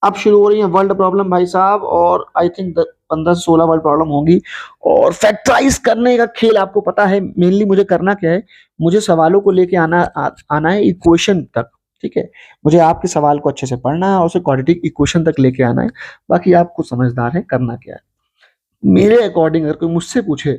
अब शुरू हो रही है वर्ल्ड प्रॉब्लम भाई साहब, और आई थिंक 15 से 16 वर्ल्ड प्रॉब्लम होंगी। और फैक्टराइज करने का खेल आपको पता है मेनली मुझे करना क्या है। मुझे सवालों को लेके आना है इक्वेशन तक। ठीक है, मुझे आपके सवाल को अच्छे से पढ़ना है और उसे क्वाड्रेटिक इक्वेशन तक लेके आना है। बाकी आप खुद समझदार हैं, करना क्या है। मेरे अकॉर्डिंग अगर कोई मुझसे पूछे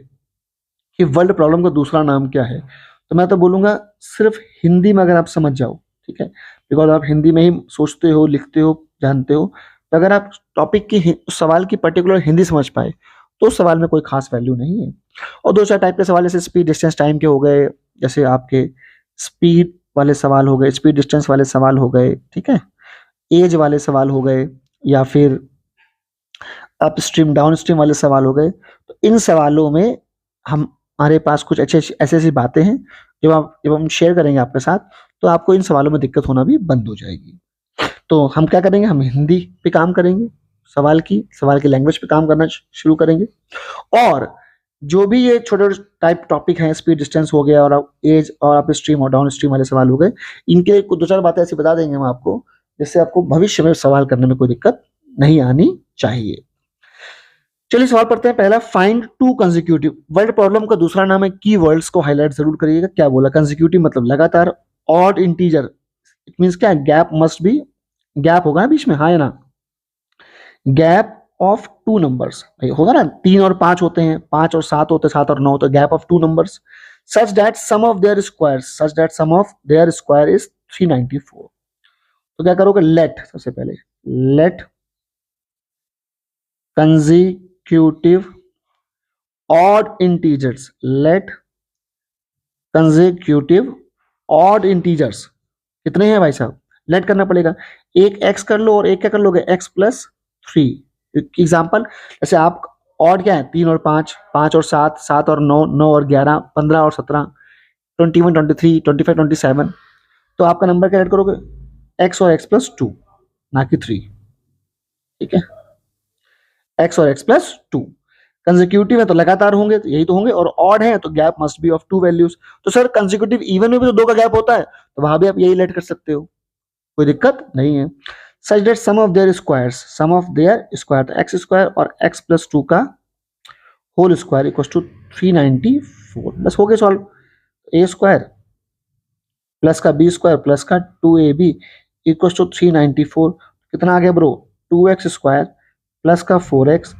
कि वर्ल्ड प्रॉब्लम का दूसरा नाम क्या है, तो मैं तो बोलूंगा सिर्फ हिंदी में अगर आप समझ जाओ, ठीक है, बिकॉज आप हिंदी में ही सोचते हो, लिखते हो, जानते हो। तो अगर आप टॉपिक की उस सवाल की पर्टिकुलर हिंदी समझ पाए तो उस सवाल में कोई खास वैल्यू नहीं है। और दो चार टाइप के सवाल जैसे स्पीड डिस्टेंस टाइम के हो गए, जैसे आपके स्पीड वाले सवाल हो गए, स्पीड डिस्टेंस वाले सवाल हो गए, ठीक है, एज वाले सवाल हो गए, या फिर अप स्ट्रीम डाउन स्ट्रीम वाले सवाल हो गए। तो इन सवालों में हम हमारे पास कुछ अच्छे ऐसी ऐसी बातें हैं जब हम शेयर करेंगे आपके साथ, तो आपको इन सवालों में दिक्कत होना भी बंद हो जाएगी। तो हम क्या करेंगे, हम हिंदी पे काम करेंगे, सवाल की लैंग्वेज पे काम करना शुरू करेंगे। और जो भी ये छोटे टाइप टॉपिक हैं, स्पीड डिस्टेंस हो गया और एज और अप स्ट्रीम और डाउन स्ट्रीम वाले सवाल हो गए, इनके कुछ दो चार बातें ऐसी बता देंगे हम आपको, जिससे आपको भविष्य में सवाल करने में कोई दिक्कत नहीं आनी चाहिए। चलिए सवाल पढ़ते हैं पहला, find to consecutive. Word problem का दूसरा नाम है कीवर्ड्स को हाईलाइट जरूर करिएगा। क्या बोला, कंसेक्यूटिव मतलब लगातार, ऑड इंटीजर इट मींस क्या, गैप मस्ट बी, गैप होगा ना बीच में, हाँ या ना, गैप ऑफ टू नंबर्स होगा ना, 3 और 5 होते हैं, 5 और 7 होते हैं, 7 और 9, तो gap of two numbers, such that sum of their square is 394। तो क्या करोगे, लेट, सबसे पहले let consecutive odd integers, let consecutive odd integers कितने हैं भाई साहब, लेट करना पड़ेगा। एक x कर लो और एक क्या कर लोगे, x+3। एग्जाम्पल, जैसे आप ऑड क्या है, 3 और 5, 5 और 7, 7 और 9, 9 और 11, 15 और 17, 21, 23, 25, 27। तो आपका नंबर क्या ऐड करोगे, x और x+2, ना कि 3। ठीक है, x और x+2। कंसेक्यूटिव है तो लगातार होंगे, तो यही तो होंगे, और ऑड है तो gap must be of 2 values. तो सर कंसेक्यूटिव इवन में भी तो 2 का गैप होता है, तो वहां भी आप यही लेट कर सकते हो, कोई दिक्कत नहीं है। Such that sum of their square, x square और x+2 का होल स्क्वायर इक्वल टू 394। बस हो गया सॉल्व। ए स्क्वायर प्लस का बी स्क्वायर प्लस का 2ab इक्वल टू 394। कितना आ गया ब्रो, 2x स्क्वायर प्लस का 4x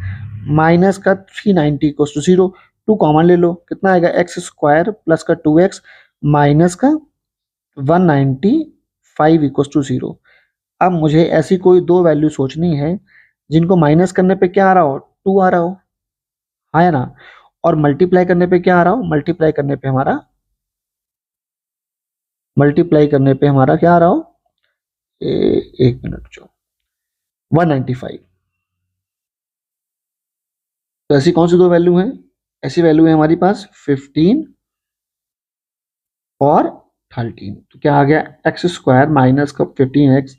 माइनस का 390 इक्वल टू 0। 2 कॉमन ले लो, कितना आएगा, एक्स स्क्वायर प्लस का 2x माइनस का 195 इक्वल टू 0। अब मुझे ऐसी कोई दो वैल्यू सोचनी है जिनको माइनस करने पे क्या आ रहा हो, 2 आ रहा हो, हाँ या ना, और मल्टीप्लाई करने पे क्या आ रहा हो, मल्टीप्लाई करने पे हमारा क्या आ रहा हो, एक मिनट जो 195। तो ऐसी कौन सी दो वैल्यू है, ऐसी वैल्यू है हमारी पास 15 और 13। तो क्या आ गया, एक्स स्क्वायर माइनस का 15x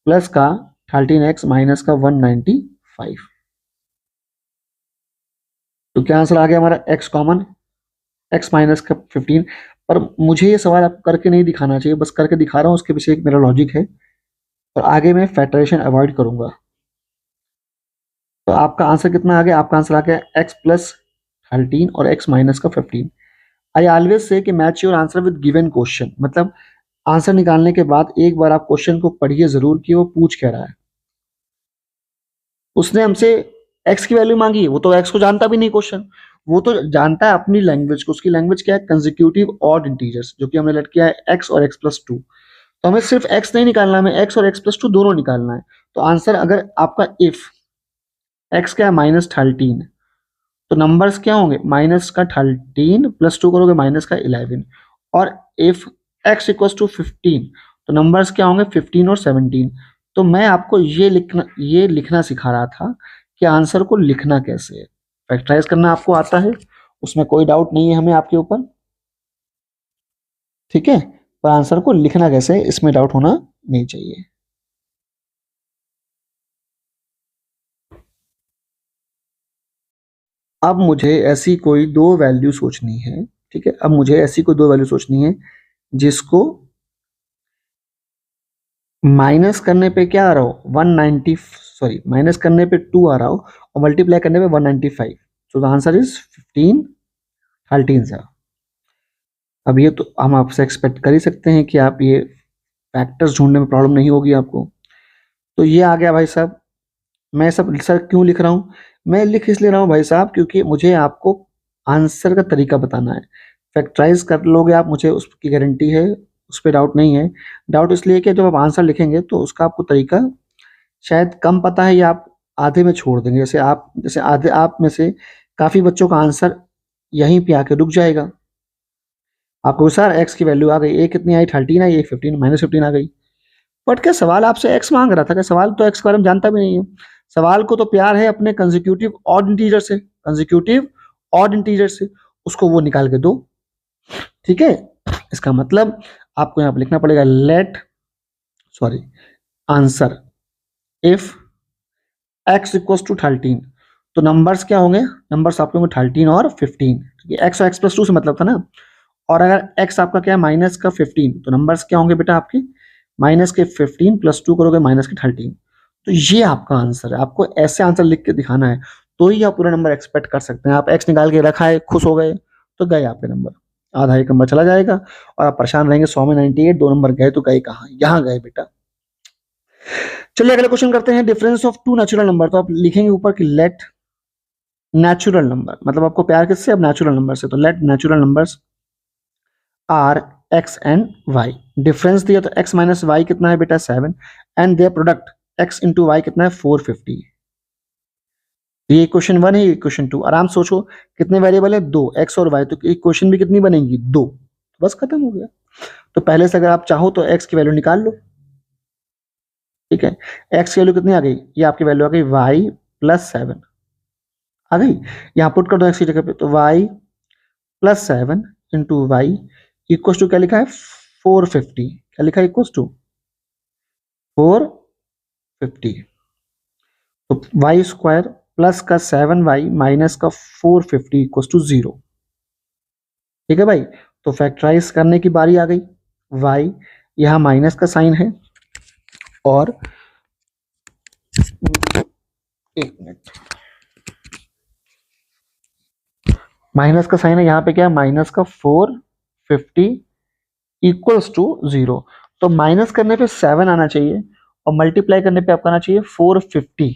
प्लस का 13x माइनस का 195। तो क्या आंसर आ गया हमारा, x कॉमन, x माइनस का 15। पर मुझे ये सवाल आप करके नहीं दिखाना चाहिए, बस करके दिखा रहा हूँ, उसके पीछे एक मेरा लॉजिक है, और आगे मैं फैक्टराइजेशन अवॉइड करूंगा। तो आपका आंसर कितना आ गया, आपका आंसर आ गया x+13 और x माइनस का 15। आई ऑलवेज से कि match your answer with given question, मतलब आंसर निकालने के बाद एक बार आप क्वेश्चन को पढ़िए जरूर कि वो पूछ क्या रहा है। उसने हमसे x की वैल्यू मांगी है, वो तो x को जानता भी नहीं क्वेश्चन, वो तो जानता है अपनी लैंग्वेज को, उसकी लैंग्वेज क्या है, कंसेक्यूटिव ऑड इंटीजर्स, जो कि हमने लेट किया है x और x+2। तो हमें सिर्फ x नहीं निकालना, हमें x और x+2 दोनों निकालना है। तो आंसर अगर आपका इफ x क्या है -13, तो नंबर्स क्या होंगे, माइनस का 13 प्लस 2 करोगे माइनस का 11, और इफ x इक्वल्स टू 15, तो नंबर्स क्या होंगे 15 और 17। तो मैं आपको ये लिखना सिखा रहा था कि आंसर को लिखना कैसे है, फैक्टराइज करना आपको आता है, उसमें कोई डाउट नहीं है हमें आपके ऊपर, ठीक है, पर आंसर को लिखना कैसे है इसमें डाउट होना नहीं चाहिए। अब मुझे ऐसी कोई दो वैल्यू सोचनी है, ठीक है, अब मुझे ऐसी कोई दो वैल्यू सोचनी है जिसको माइनस करने पे क्या आ रहा हो 190, सॉरी माइनस करने पे 2 आ रहा हो और मल्टीप्लाई करने पे 195, so the answer is 15 13 sir. अब ये तो हम आपसे एक्सपेक्ट कर ही सकते हैं कि आप ये फैक्टर्स ढूंढने में प्रॉब्लम नहीं होगी आपको। तो ये आ गया भाई साहब। मैं सब सर क्यों लिख रहा हूँ, मैं लिख इसलिए रहा हूँ भाई साहब क्योंकि मुझे आपको आंसर का तरीका बताना है। फैक्टराइज कर लोगे आप, मुझे उसकी गारंटी है, उस पर डाउट नहीं है। डाउट इसलिए कि जब आप आंसर लिखेंगे तो उसका आपको तरीका शायद कम पता है या आप आधे में छोड़ देंगे। जैसे आधे आप में से काफ़ी बच्चों का आंसर यहीं पे आके रुक जाएगा। आपको सर एक्स की वैल्यू आ गई, ए कितनी आई 13 आई, एक 15 -15 आ गई। बट क्या सवाल आपसे एक्स मांग रहा था? क्या सवाल तो एक्स के बारे में जानता भी नहीं है। सवाल को तो प्यार है अपने कंसेक्यूटिव ऑड इंटीजर से, कंसेक्यूटिव ऑड इंटीजर से, उसको वो निकाल के दो। ठीक है, इसका मतलब आपको यहाँ पे लिखना पड़ेगा let, sorry, answer if x equals to 13, तो नंबर्स क्या होंगे? नंबर्स आपके होंगे 13 और 15। एक्स और x+2 से मतलब था ना। और अगर x आपका क्या है माइनस का 15, तो नंबर्स क्या होंगे बेटा आपके? माइनस के 15 प्लस 2 करोगे माइनस के 13। तो ये आपका आंसर है। आपको ऐसे आंसर लिख के दिखाना है तो ही आप पूरा नंबर एक्सपेक्ट कर सकते हैं। आप x निकाल के रखा है, खुश हो गए, तो गए आपके नंबर, आधा एक नंबर चला जाएगा और आप परेशान रहेंगे 100 में 98, 2 नंबर गए तो गए कहाँ? यहाँ गए बेटा। चलिए अगला क्वेश्चन करते हैं। Difference of two natural number, तो आप लिखेंगे ऊपर कि लेट नेचुरल नंबर, मतलब आपको प्यार किससे? अब नेचुरल नंबर से, तो let natural numbers are x and y. Difference दिया तो एक्स माइनस वाई कितना है बेटा? 7, and their product x into y कितना है? 450। ये क्वेश्चन 1 है, ये क्वेश्चन 2। आराम सोचो, कितने वेरिएबल है? 2, एक्स और वाई, तो इक्वेशन भी कितनी बनेगी? 2। बस खत्म हो गया। तो पहले से अगर आप चाहो तो एक्स की वैल्यू निकाल लो। ठीक है, एक्स की वैल्यू कितनी आ गई? ये आपकी वैल्यू आ गई वाई प्लस 7 आ गई। यहाँ पुट कर दो एक्स की जगह पे, तो y plus 7 into y equal to क्या लिखा है? 450। क्या लिखा है? Equal to 450। तो वाई स्क्वायर प्लस का 7y माइनस का 450 इक्वल टू 0। ठीक है भाई, तो फैक्टराइज करने की बारी आ गई। y यहाँ माइनस का साइन है और एक मिनट, माइनस का साइन है यहाँ पे, क्या है? माइनस का 450 इक्वल्स टू 0। तो माइनस करने पे 7 आना चाहिए और मल्टीप्लाई करने पे आपका आना चाहिए 450।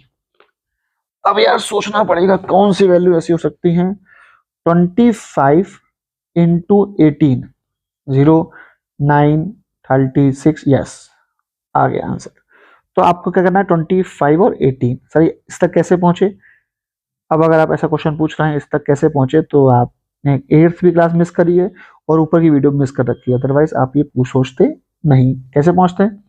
अब यार सोचना पड़ेगा कौन सी वैल्यू ऐसी हो सकती है। 25 इंटू 18, 0 9 36, यस आ गया आंसर। तो आपको क्या करना है? 25 और 18। सर इस तक कैसे पहुंचे? अब अगर आप ऐसा क्वेश्चन पूछ रहे हैं इस तक कैसे पहुंचे, तो आपने 8th भी क्लास मिस करी है और ऊपर की वीडियो मिस कर रखी है, अदरवाइज आप ये सोचते नहीं। कैसे पहुंचते हैं?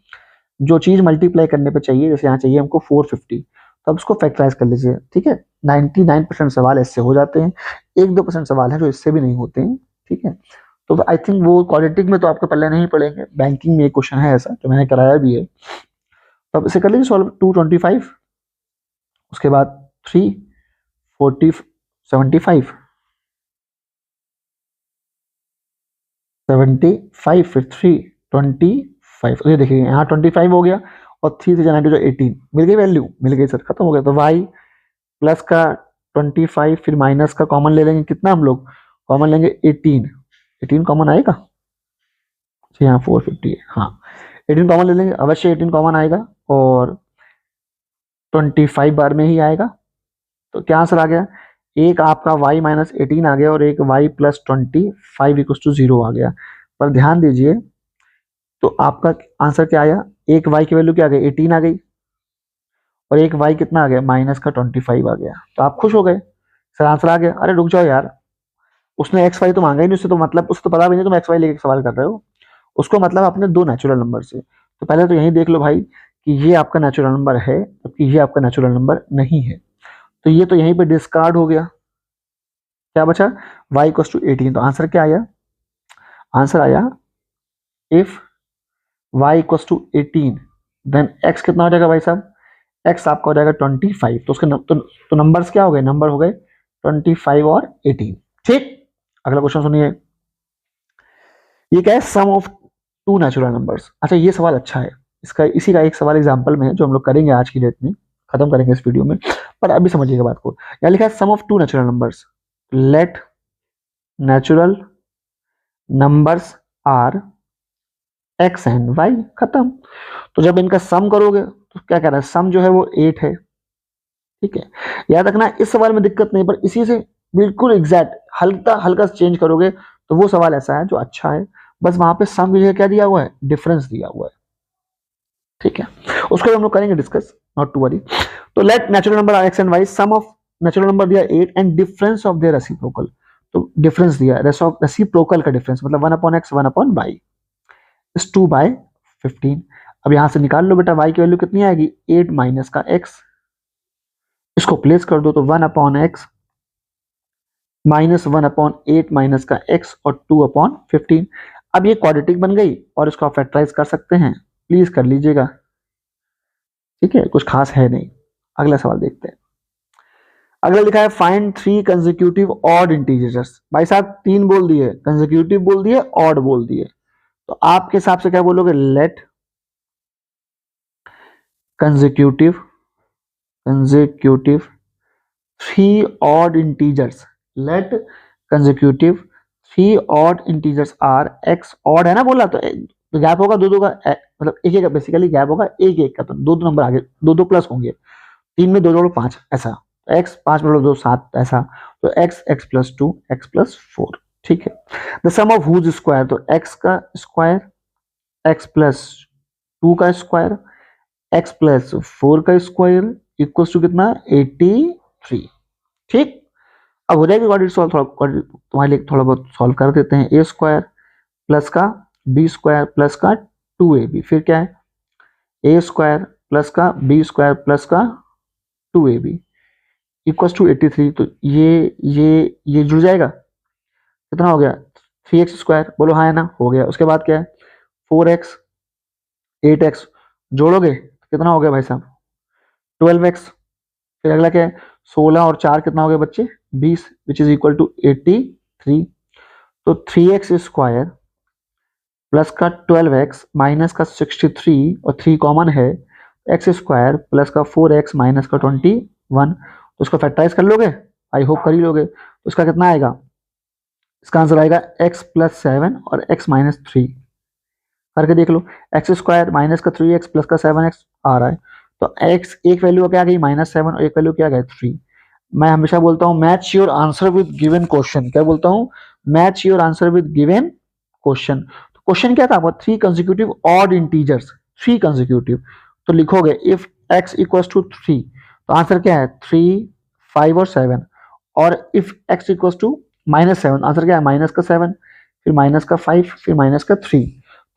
जो चीज मल्टीप्लाई करने पे चाहिए, जैसे यहाँ चाहिए हमको 450, तो अब उसको फैक्टराइज कर लीजिए। ठीक है, 99% सवाल इससे हो जाते हैं, 1-2% सवाल है जो इससे भी नहीं होते हैं। ठीक है, तो आई थिंक वो क्वाड्रेटिक में तो आपको पहले नहीं पड़ेंगे, बैंकिंग में एक क्वेश्चन है ऐसा जो मैंने कराया भी है। तो अब इसे कर लीजिए सॉल्व। 225, उसके बाद 3 40 75 75, फिर 3 25। ये देखिए यहाँ 25 हो गया और 3 से जाना जो 18 मिल गई वैल्यू, मिल गई सर, खत्म हो गया। तो y प्लस का 25 फिर माइनस का कॉमन ले लेंगे, कितना हम लोग कॉमन लेंगे? 18। 18 कॉमन आएगा? अच्छा यहाँ 450 है, हाँ 18 कॉमन ले लेंगे, अवश्य 18 कॉमन आएगा और 25 बार में ही आएगा। तो क्या आंसर आ गया? एक आपका y माइनस 18 आ गया और एक y प्लस 25 इक्वल टू 0 आ गया। पर ध्यान दीजिए, तो आपका आंसर क्या आया? एक y की वैल्यू क्या आ गई? 18 आ गई और एक y कितना आ गया? माइनस का 25 आ गया। तो आप खुश हो गए, सर आंसर आ गया। अरे रुक जाओ यार, उसने एक्स वाई तो मांगा ही नहीं, उससे तो मतलब उसको तो पता भी नहीं तुम एक्स वाई लेके सवाल कर रहे हो। उसको मतलब अपने दो नेचुरल नंबर से। तो पहले तो यही देख लो भाई कि ये आपका नेचुरल नंबर है जबकि ये आपका नेचुरल नंबर नहीं है। तो ये तो यहीं पे डिस्कार्ड हो गया। क्या बचा? y equal to 18। तो आंसर क्या आया? आंसर आया if y equal to 18 then x कितना हो जाएगा भाई साहब? x आपका हो जाएगा 25। तो उसके तो नंबर्स क्या हो गए? नंबर हो गए 25 और 18। ठीक, अगला क्वेश्चन सुनिए। ये क्या है? Sum of two natural numbers. अच्छा ये सवाल अच्छा है, इसका इसी का एक सवाल एग्जाम्पल में है जो हम लोग करेंगे आज की डेट में, खत्म करेंगे इस वीडियो में, पर अभी समझिएगा बात को। यहाँ लिखा है sum of two natural numbers, let natural numbers are x and Y, खत्म। तो जब इनका सम करोगे तो क्या कह रहा है, सम जो है वो 8 है, ठीक है। याद रखना इस सवाल में दिक्कत नहीं, पर इसी से बिल्कुल एग्जैक्ट हल्का हल्का चेंज करोगे तो वो सवाल ऐसा है जो अच्छा है, बस वहां पे सम की जगह क्या दिया हुआ है, डिफरेंस दिया हुआ है, ठीक है। उसको हम लोग करेंगे डिस्कस, नॉट टू वरी। तो let natural number are x and y, sum of natural number दिया 8 and difference of their reciprocal, तो डिफरेंस दिया रेसिप्रोकल का डिफरेंस मतलब 1 upon x 1 upon y is 2/15। अब यहां से निकाल लो बेटा, y की वैल्यू कितनी आएगी, 8 माइनस का x, इसको प्लेस कर दो तो 1 upon x minus 1 upon 8 minus का x और 2/15। अब ये क्वाड्रेटिक बन गई और इसको आप फैक्टराइज कर सकते हैं, प्लीज कर लीजिएगा, ठीक है, कुछ खास है नहीं। अगला सवाल देखते हैं। अगला लिखा है फाइंड 3 कंसेक्यूटिव ऑड इंटीजर्स। भाई साहब 3 बोल दिए, कंसेक्यूटिव बोल दिए, ऑड बोल दिए, तो आपके हिसाब से क्या बोलोगे, late consecutive 3 odd integers, let consecutive 3 odd integers are x, odd है ना बोला, तो गैप होगा दो दो का, मतलब एक एक का बेसिकली गैप होगा एक एक का, तो दो दो नंबर आगे दो दो प्लस होंगे, 3 में 2 जोड़ो 5 ऐसा, x 5 में 2 7 ऐसा, तो x प्लस 2 x प्लस 4, ठीक है। The sum of whose square, तो x का स्क्वायर x प्लस 2 का स्क्वायर x प्लस 4 का स्क्वायर इक्वल्स टू कितना, 83, ठीक। अब हो जाएगी क्वाड्रेटिक सॉल्व, तुम्हारे लिए थोड़ा बहुत सॉल्व कर देते हैं। ए स्क्वायर प्लस का बी स्क्वायर प्लस का 2ab, फिर क्या है, ए स्क्वायर प्लस का बी स्क्वायर प्लस का 2ab इक्वल्स टू 83, तो ये जुड़ जाएगा, कितना हो गया, 3x स्क्वायर, बोलो हाँ है ना, हो गया। उसके बाद क्या है, 4x 8x जोड़ोगे तो कितना हो गया भाई साहब, 12x। फिर अगला क्या है, 16 और 4 कितना हो गया बच्चे, 20, विच इज इक्वल टू 83। तो 3x स्क्वायर प्लस का 12x माइनस का 63 और 3 कॉमन है, एक्स स्क्वायर प्लस का 4x माइनस का 21, तो उसको फैक्टराइज कर लोगे, आई होप कर ही लोगे, तो इसका कितना आएगा, इसका आंसर आएगा x प्लस 7 और x माइनस 3, करके देख लो, एक्स स्क्वायर माइनस का 3x प्लस का 7x आ रहा है, तो x एक वैल्यू क्या आ गई -7 और एक वैल्यू क्या आ गई 3। मैं हमेशा बोलता हूँ match your answer with given question, क्या बोलता हूँ, match your answer with given question. तो क्वेश्चन क्या था आपका, 3 कंसेक्यूटिव ऑड इंटीजर्स, 3 कंसेक्यूटिव, तो लिखोगे इफ x इक्वल्स टू 3, तो आंसर क्या है 3 5 और 7, और if x equals to -7, answer क्या है -7, फिर -5, फिर -3।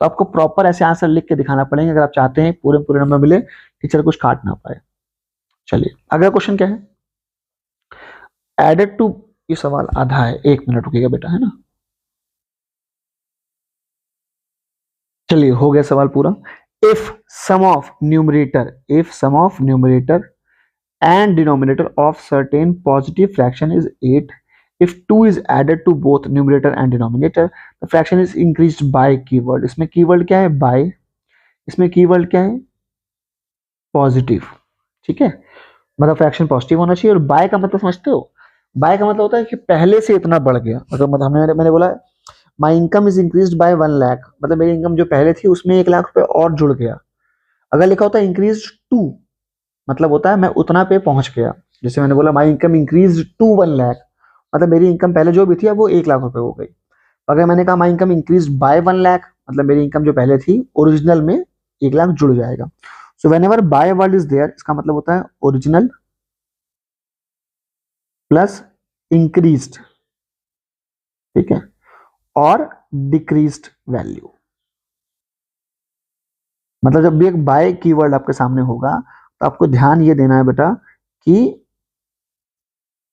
तो आपको प्रॉपर ऐसे आंसर लिख के दिखाना पड़ेंगे अगर आप चाहते हैं पूरे पूरे नंबर मिले, टीचर कुछ काट ना पाए। चलिए अगला क्वेश्चन क्या है, एडेड टू, ये सवाल आधा है, 1 मिनट रुकिएगा बेटा, है ना। चलिए हो गया सवाल पूरा। If sum of numerator and denominator of certain positive fraction is 8, if 2 is added to both numerator and denominator the fraction is increased by keyword, इसमें कीवर्ड क्या है, by, इसमें कीवर्ड क्या है, पॉजिटिव, ठीक है, मतलब फ्रैक्शन पॉजिटिव होना चाहिए। और बाय का मतलब समझते हो, बाय का मतलब होता है कि पहले से इतना बढ़ गया, मतलब मैंने बोला my income is increase by 1 lakh, मतलब मेरी इनकम जो पहले थी उसमें 1 लाख रुपए और जुड़ गया। अगर लिखा होता है इंक्रीज टू, मतलब होता है मैं उतना पे पहुंच गया, जैसे मैंने बोला my income increase to 1 lakh, मतलब मेरी इनकम पहले जो भी थी अब वो 1 लाख रुपए हो गई। अगर मैंने कहा माई इनकम इंक्रीज बाय 1 लाख, मतलब मेरी इनकम जो पहले थी ओरिजिनल में 1 लाख जुड़ जाएगा। So whenever by word is there, इसका मतलब होता है ओरिजिनल प्लस इंक्रीज्ड, ठीक है, और डिक्रीज्ड वैल्यू। मतलब जब भी एक बाय कीवर्ड आपके सामने होगा तो आपको ध्यान ये देना है बेटा कि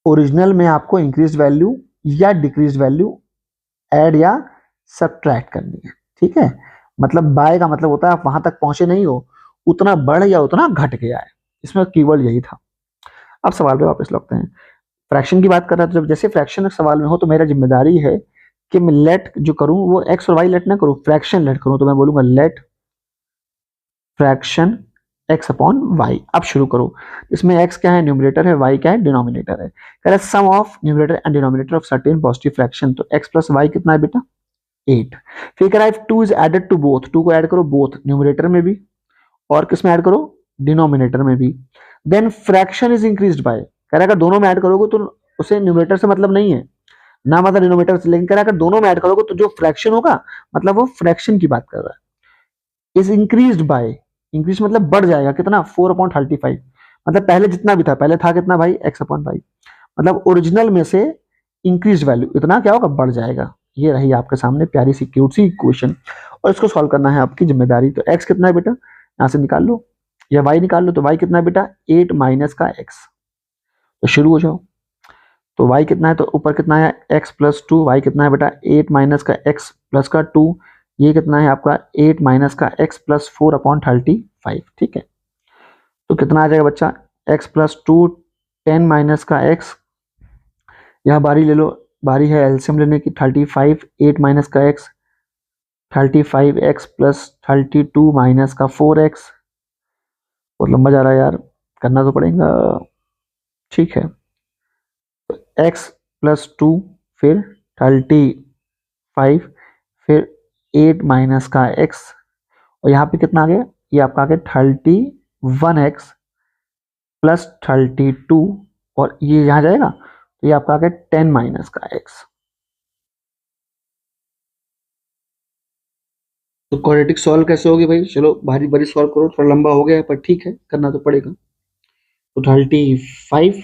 ओरिजिनल में आपको इंक्रीज वैल्यू या डिक्रीज वैल्यू ऐड या सब्ट्रैक्ट करनी है, ठीक है। मतलब बाय का मतलब होता है आप वहां तक पहुंचे नहीं हो, उतना बढ़ या उतना घट गया है, इसमें कीवर्ड यही था। अब सवाल पे वापस लौटते हैं, फ्रैक्शन की बात कर रहा था, जब जैसे फ्रैक्शन सवाल में हो तो मेरा जिम्मेदारी है कि मैं लेट जो करूं वो एक्स और वाई लेट ना करूं, फ्रैक्शन लेट करूं, तो मैं बोलूंगा let fraction x upon y. अब शुरू करो, इसमें x क्या है, न्यूमरेटर है, y क्या है, डिनोमिनेटर है। कह रहा है sum of numerator and denominator of certain positive fraction, तो x प्लस वाई कितना है बेटा, 8। फिर कह रहा है 2 इज एडेड टू बोथ, 2 को ऐड करो बोथ न्यूमरेटर में भी और किस में ऐड करो, डिनोमिनेटर में भी। Then fraction is increased by, कह रहा है अगर दोनों में ऐड करोगे तो उसे न्यूमरेटर से मतलब नहीं है ना, मतलब डिनोमिनेटर से, लेकिन कह रहा है अगर दोनों में ऐड करोगे तो जो फ्रैक्शन होगा, मतलब वो फ्रैक्शन की बात कर रहा है। इज इंक्रीज्ड बाय, इंक्रीज मतलब बढ़ जाएगा कितना, 4/35, मतलब पहले जितना भी था, पहले था कितना भाई, x अपॉन वाई, मतलब ओरिजिनल में से इंक्रीज वैल्यू इतना क्या होगा, बढ़ जाएगा। ये रही आपके सामने प्यारी सी क्यूट सी इक्वेशन, और इसको सॉल्व करना है आपकी जिम्मेदारी। तो x कितना है बेटा, यहाँ से निकाल लो, या y निकाल लो, तो y कितना है बेटा, 8 माइनस का x। तो शुरू हो जाओ, तो y कितना है, तो ऊपर कितना है, x प्लस 2, y कितना है बेटा, 8 माइनस का x प्लस का 2, ये कितना है आपका 8 माइनस का x प्लस 4/35, ठीक है। तो कितना आ जाएगा बच्चा, x प्लस 2, 10 माइनस का x, यहाँ बारी ले लो, बारी है एलसीएम लेने की, 35, 8 माइनस का x, 35x प्लस 32 माइनस का 4x, बहुत लंबा जा रहा है यार, करना तो पड़ेगा, ठीक है। x प्लस 2, फिर 35, फिर 8 माइनस का x, और यहाँ पे कितना आ गया, ये आपका आ गया 31x प्लस 32, और ये यहाँ जाएगा तो ये आपका आ गया 10 माइनस का x। तो क्वाड्रेटिक सॉल्व कैसे होगी भाई, चलो भारी भारी सॉल्व करो, थोड़ा लंबा हो गया पर ठीक है, करना तो पड़ेगा। तो 35,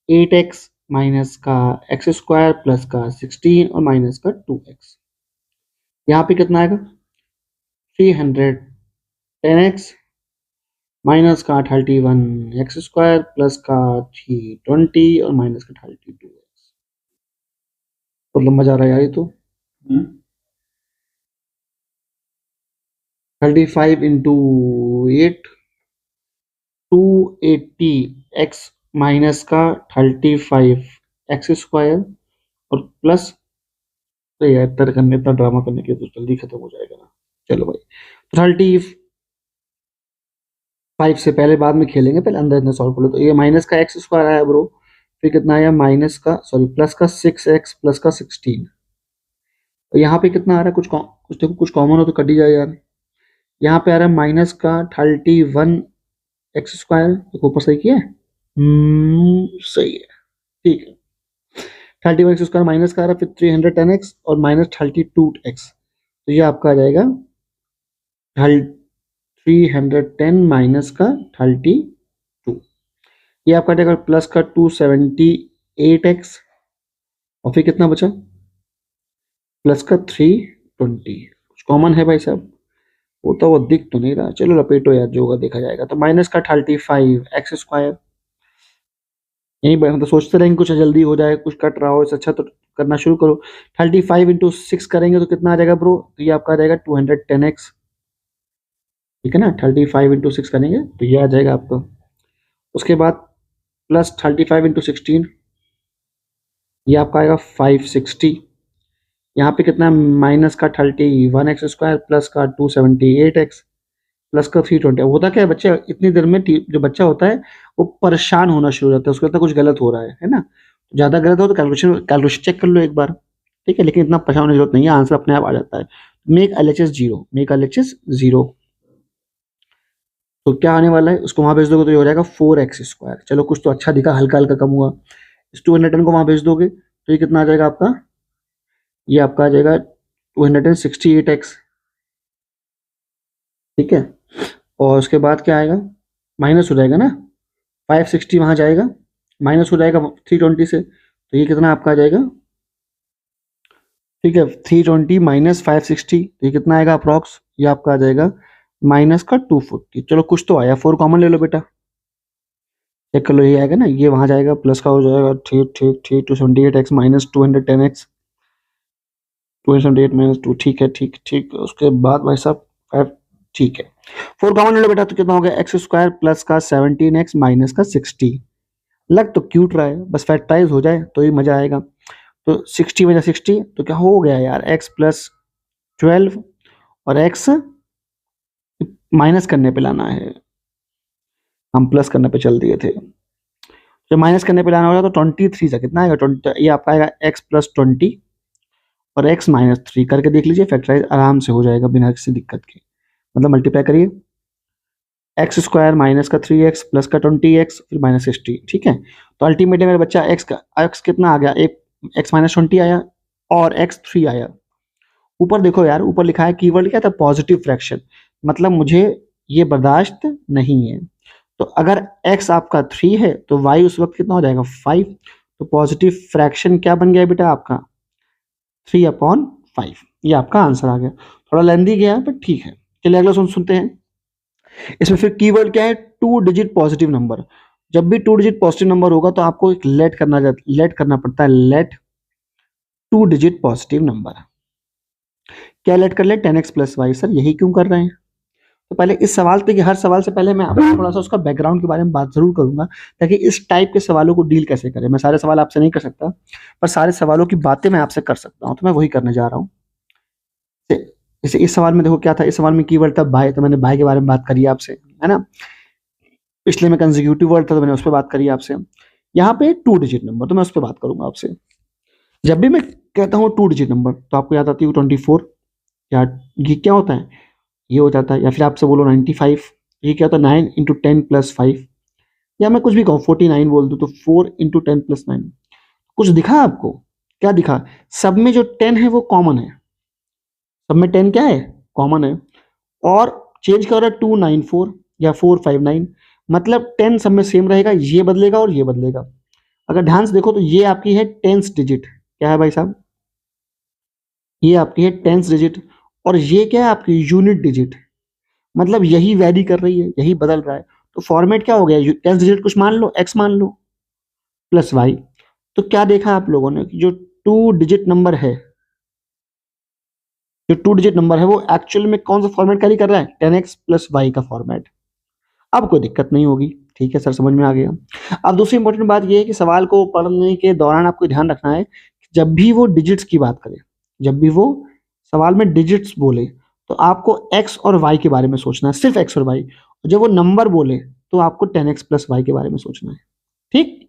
8x माइनस का एक्स स्क्वायर प्लस का 16 और माइनस का 2x, यहाँ पे कितना आएगा, 310x माइनस का 31x स्क्वायर प्लस का 320 और माइनस का 32x। तो लंबा जा रहा है यार ये तो। 35 इंटू 8, 280x माइनस का 35x स्क्वायर और प्लस, तो यार इतना करने, इतना ड्रामा करने के तो जल्दी खत्म हो जाएगा ना। चलो भाई, तो 35 से पहले बाद में खेलेंगे, पहले अंदर अंदर सॉल्व कर लो। तो ये माइनस का एक्स स्क्वायर आया ब्रो, फिर कितना आया, माइनस का सॉरी प्लस का 6x प्लस का 16, तो यहाँ पे कितना आ रहा है, कुछ देखो, कुछ कॉमन हो तो कट ही जाए यार। यहाँ पे आ रहा है माइनस का 31x स्क्वायर, देखो ऊपर सही किया है, सही है, ठीक है। 31x स्क्वायर माइनस का आ रहा है, फिर 310x और माइनस 32x, तो ये आपका आ जाएगा 310 माइनस का 32, ये आपका आ जाएगा प्लस का 278x, और फिर कितना बचा, प्लस का 320, कुछ कॉमन है भाई साहब, वो तो वो दिख तो नहीं रहा, चलो लपेटो यार, जो होगा देखा जाएगा। तो माइनस का 35x स्क्वायर, यही मतलब सोचते रहेंगे कुछ जल्दी हो जाए, कुछ कट रहा हो, इससे अच्छा तो करना शुरू करो। 35 इंटू 6 करेंगे तो कितना आ जाएगा ब्रो, तो ये आपका आ जाएगा 210x, ठीक है ना। 35 इंटू 6 करेंगे तो ये आ जाएगा आपका, उसके बाद प्लस 35 इंटू 16, ये आपका आएगा 560, यहाँ पे कितना, माइनस का 31x स्क्वायर प्लस का 278x प्लस का 320। होता क्या है बच्चे, इतनी देर में जो बच्चा होता है वो परेशान होना शुरू हो जाता है, उसको लगता है कुछ गलत हो रहा है ना। ज़्यादा गलत हो तो कैलकुलेशन कैलकुलेशन चेक कर लो एक बार, ठीक है, लेकिन इतना परेशान होने की जरूरत नहीं है, आंसर अपने आप आ जाता है। मेक LHS 0, मेक LHS 0, तो क्या आने वाला है, उसको वहां भेज दोगे तो ये हो जाएगा 4x स्क्वायर, चलो कुछ तो अच्छा दिखा, हल्का हल्का कम हुआ। इस 210 को वहां भेज दोगे तो ये कितना आ जाएगा आपका, ये आपका आ जाएगा 268x, ठीक है। और उसके बाद क्या आएगा, माइनस हो जाएगा ना, 560 वहां जाएगा, माइनस हो जाएगा 320 से, तो ये कितना आपका आ जाएगा, ठीक है, 320 माइनस 560, तो ये कितना आएगा अप्रॉक्स, ये आपका आ जाएगा माइनस का 240। चलो कुछ तो आया, 4 कॉमन ले लो बेटा, चेक कर लो, ये आएगा ना, ये वहां जाएगा, प्लस का हो जाएगा, ठीक ठीक ठीक, 278x माइनस 210x, 278 माइनस 2, ठीक है, ठीक ठीक। उसके बाद भाई साहब 5, ठीक है, 4 कॉमन ले लो बेटा, तो कितना हो गया, एक्स स्क्वायर प्लस का 17x माइनस का 60, लग तो क्यूट रहा है, बस फैक्टराइज हो जाए तो ही मजा आएगा। तो 60 में 60 तो क्या हो गया यार, x प्लस 12 और x माइनस करने पे लाना है, हम प्लस करने पे चल दिए थे। जब माइनस करने पे लाना होगा तो 23 से कितना आएगा, 20, ये आपका आएगा x प्लस 20 और x माइनस 3 करके देख लीजिए, फैक्टराइज आराम से हो जाएगा बिना किसी दिक्कत के। मतलब मल्टीप्लाई करिए, एक्स स्क्वायर माइनस का 3x प्लस का 20x फिर माइनस 60, ठीक है। तो अल्टीमेटली मेरा बच्चा x कितना आ गया, एक x माइनस 20 आया और x 3 आया। ऊपर देखो यार, ऊपर लिखा है कीवर्ड क्या था, पॉजिटिव फ्रैक्शन, मतलब मुझे ये बर्दाश्त नहीं है। तो अगर x आपका 3 है तो y उस वक्त कितना हो जाएगा, 5। तो पॉजिटिव फ्रैक्शन क्या बन गया बेटा आपका, 3/5। ये आपका आंसर आ गया। थोड़ा लेंदी गया पर ठीक है। चलिए अगला सुनते हैं। इसमें फिर कीवर्ड क्या है, 2 डिजिट पॉजिटिव नंबर। जब भी 2 डिजिट पॉजिटिव नंबर होगा तो आपको एक लेट करना पड़ता है, लेट 2 डिजिट पॉजिटिव नंबर। क्या लेट कर ले, 10x प्लस वाई। सर यही क्यों कर रहे हैं? तो पहले इस सवाल पे, हर सवाल से पहले मैं आपको थोड़ा सा उसका बैकग्राउंड के बारे में बात जरूर करूंगा, ताकि इस टाइप के सवालों को डील कैसे करें। मैं सारे सवाल आपसे नहीं कर सकता, पर सारे सवालों की बातें मैं आपसे कर सकता हूं, तो मैं वही करने जा रहा हूं। जैसे इस सवाल में देखो क्या था, इस सवाल में कीवर्ड था बाय, तो मैंने बाय के बारे में बात करी आपसे, है ना। पिछले में कंसेक्यूटिव वर्ड था तो मैंने उस पर बात करी आपसे। यहाँ पे 2 डिजिट नंबर, तो मैं उस पर बात करूंगा आपसे। जब भी मैं कहता हूँ 2 डिजिट नंबर तो आपको याद आती है 24, या ये क्या होता है, ये हो जाता है। या फिर आपसे बोलो 95, ये क्या होता है, 9 इंटू 10 प्लस 5। या मैं कुछ भी कहूँ 49 बोल दूँ तो 4 इंटू 10 प्लस 9। कुछ दिखा आपको, क्या दिखा, सब में जो 10 है वो कॉमन है, सब में 10 क्या है, कॉमन है। और चेंज क्या हो रहा है, 294 या 459, मतलब 10 सब में सेम रहेगा, ये बदलेगा और ये बदलेगा। अगर ध्यान से देखो तो ये आपकी है टेंस डिजिट, क्या है भाई साहब, ये आपकी है टेंस डिजिट। और ये क्या है आपकी यूनिट डिजिट, मतलब यही वैरी कर रही है, यही बदल रहा है। तो फॉर्मेट क्या हो गया, टेंस डिजिट कुछ मान लो, एक्स मान लो प्लस वाई। तो क्या देखा आप लोगों ने कि जो 2 डिजिट नंबर है, जो 2 डिजिट नंबर है वो एक्चुअल में कौन सा फॉर्मेट कैरी कर रहा है, 10x प्लस वाई का फॉर्मेट। अब कोई दिक्कत नहीं होगी, ठीक है सर, समझ में आ गया। अब दूसरी इंपॉर्टेंट बात यह है कि सवाल को पढ़ने के दौरान आपको ध्यान रखना है, जब भी वो डिजिट्स की बात करे, जब भी वो सवाल में डिजिट्स बोले, तो आपको एक्स और वाई के बारे में सोचना है, सिर्फ एक्स और वाई। जब वो नंबर बोले तो आपको 10x प्लस वाई के बारे में सोचना है, ठीक।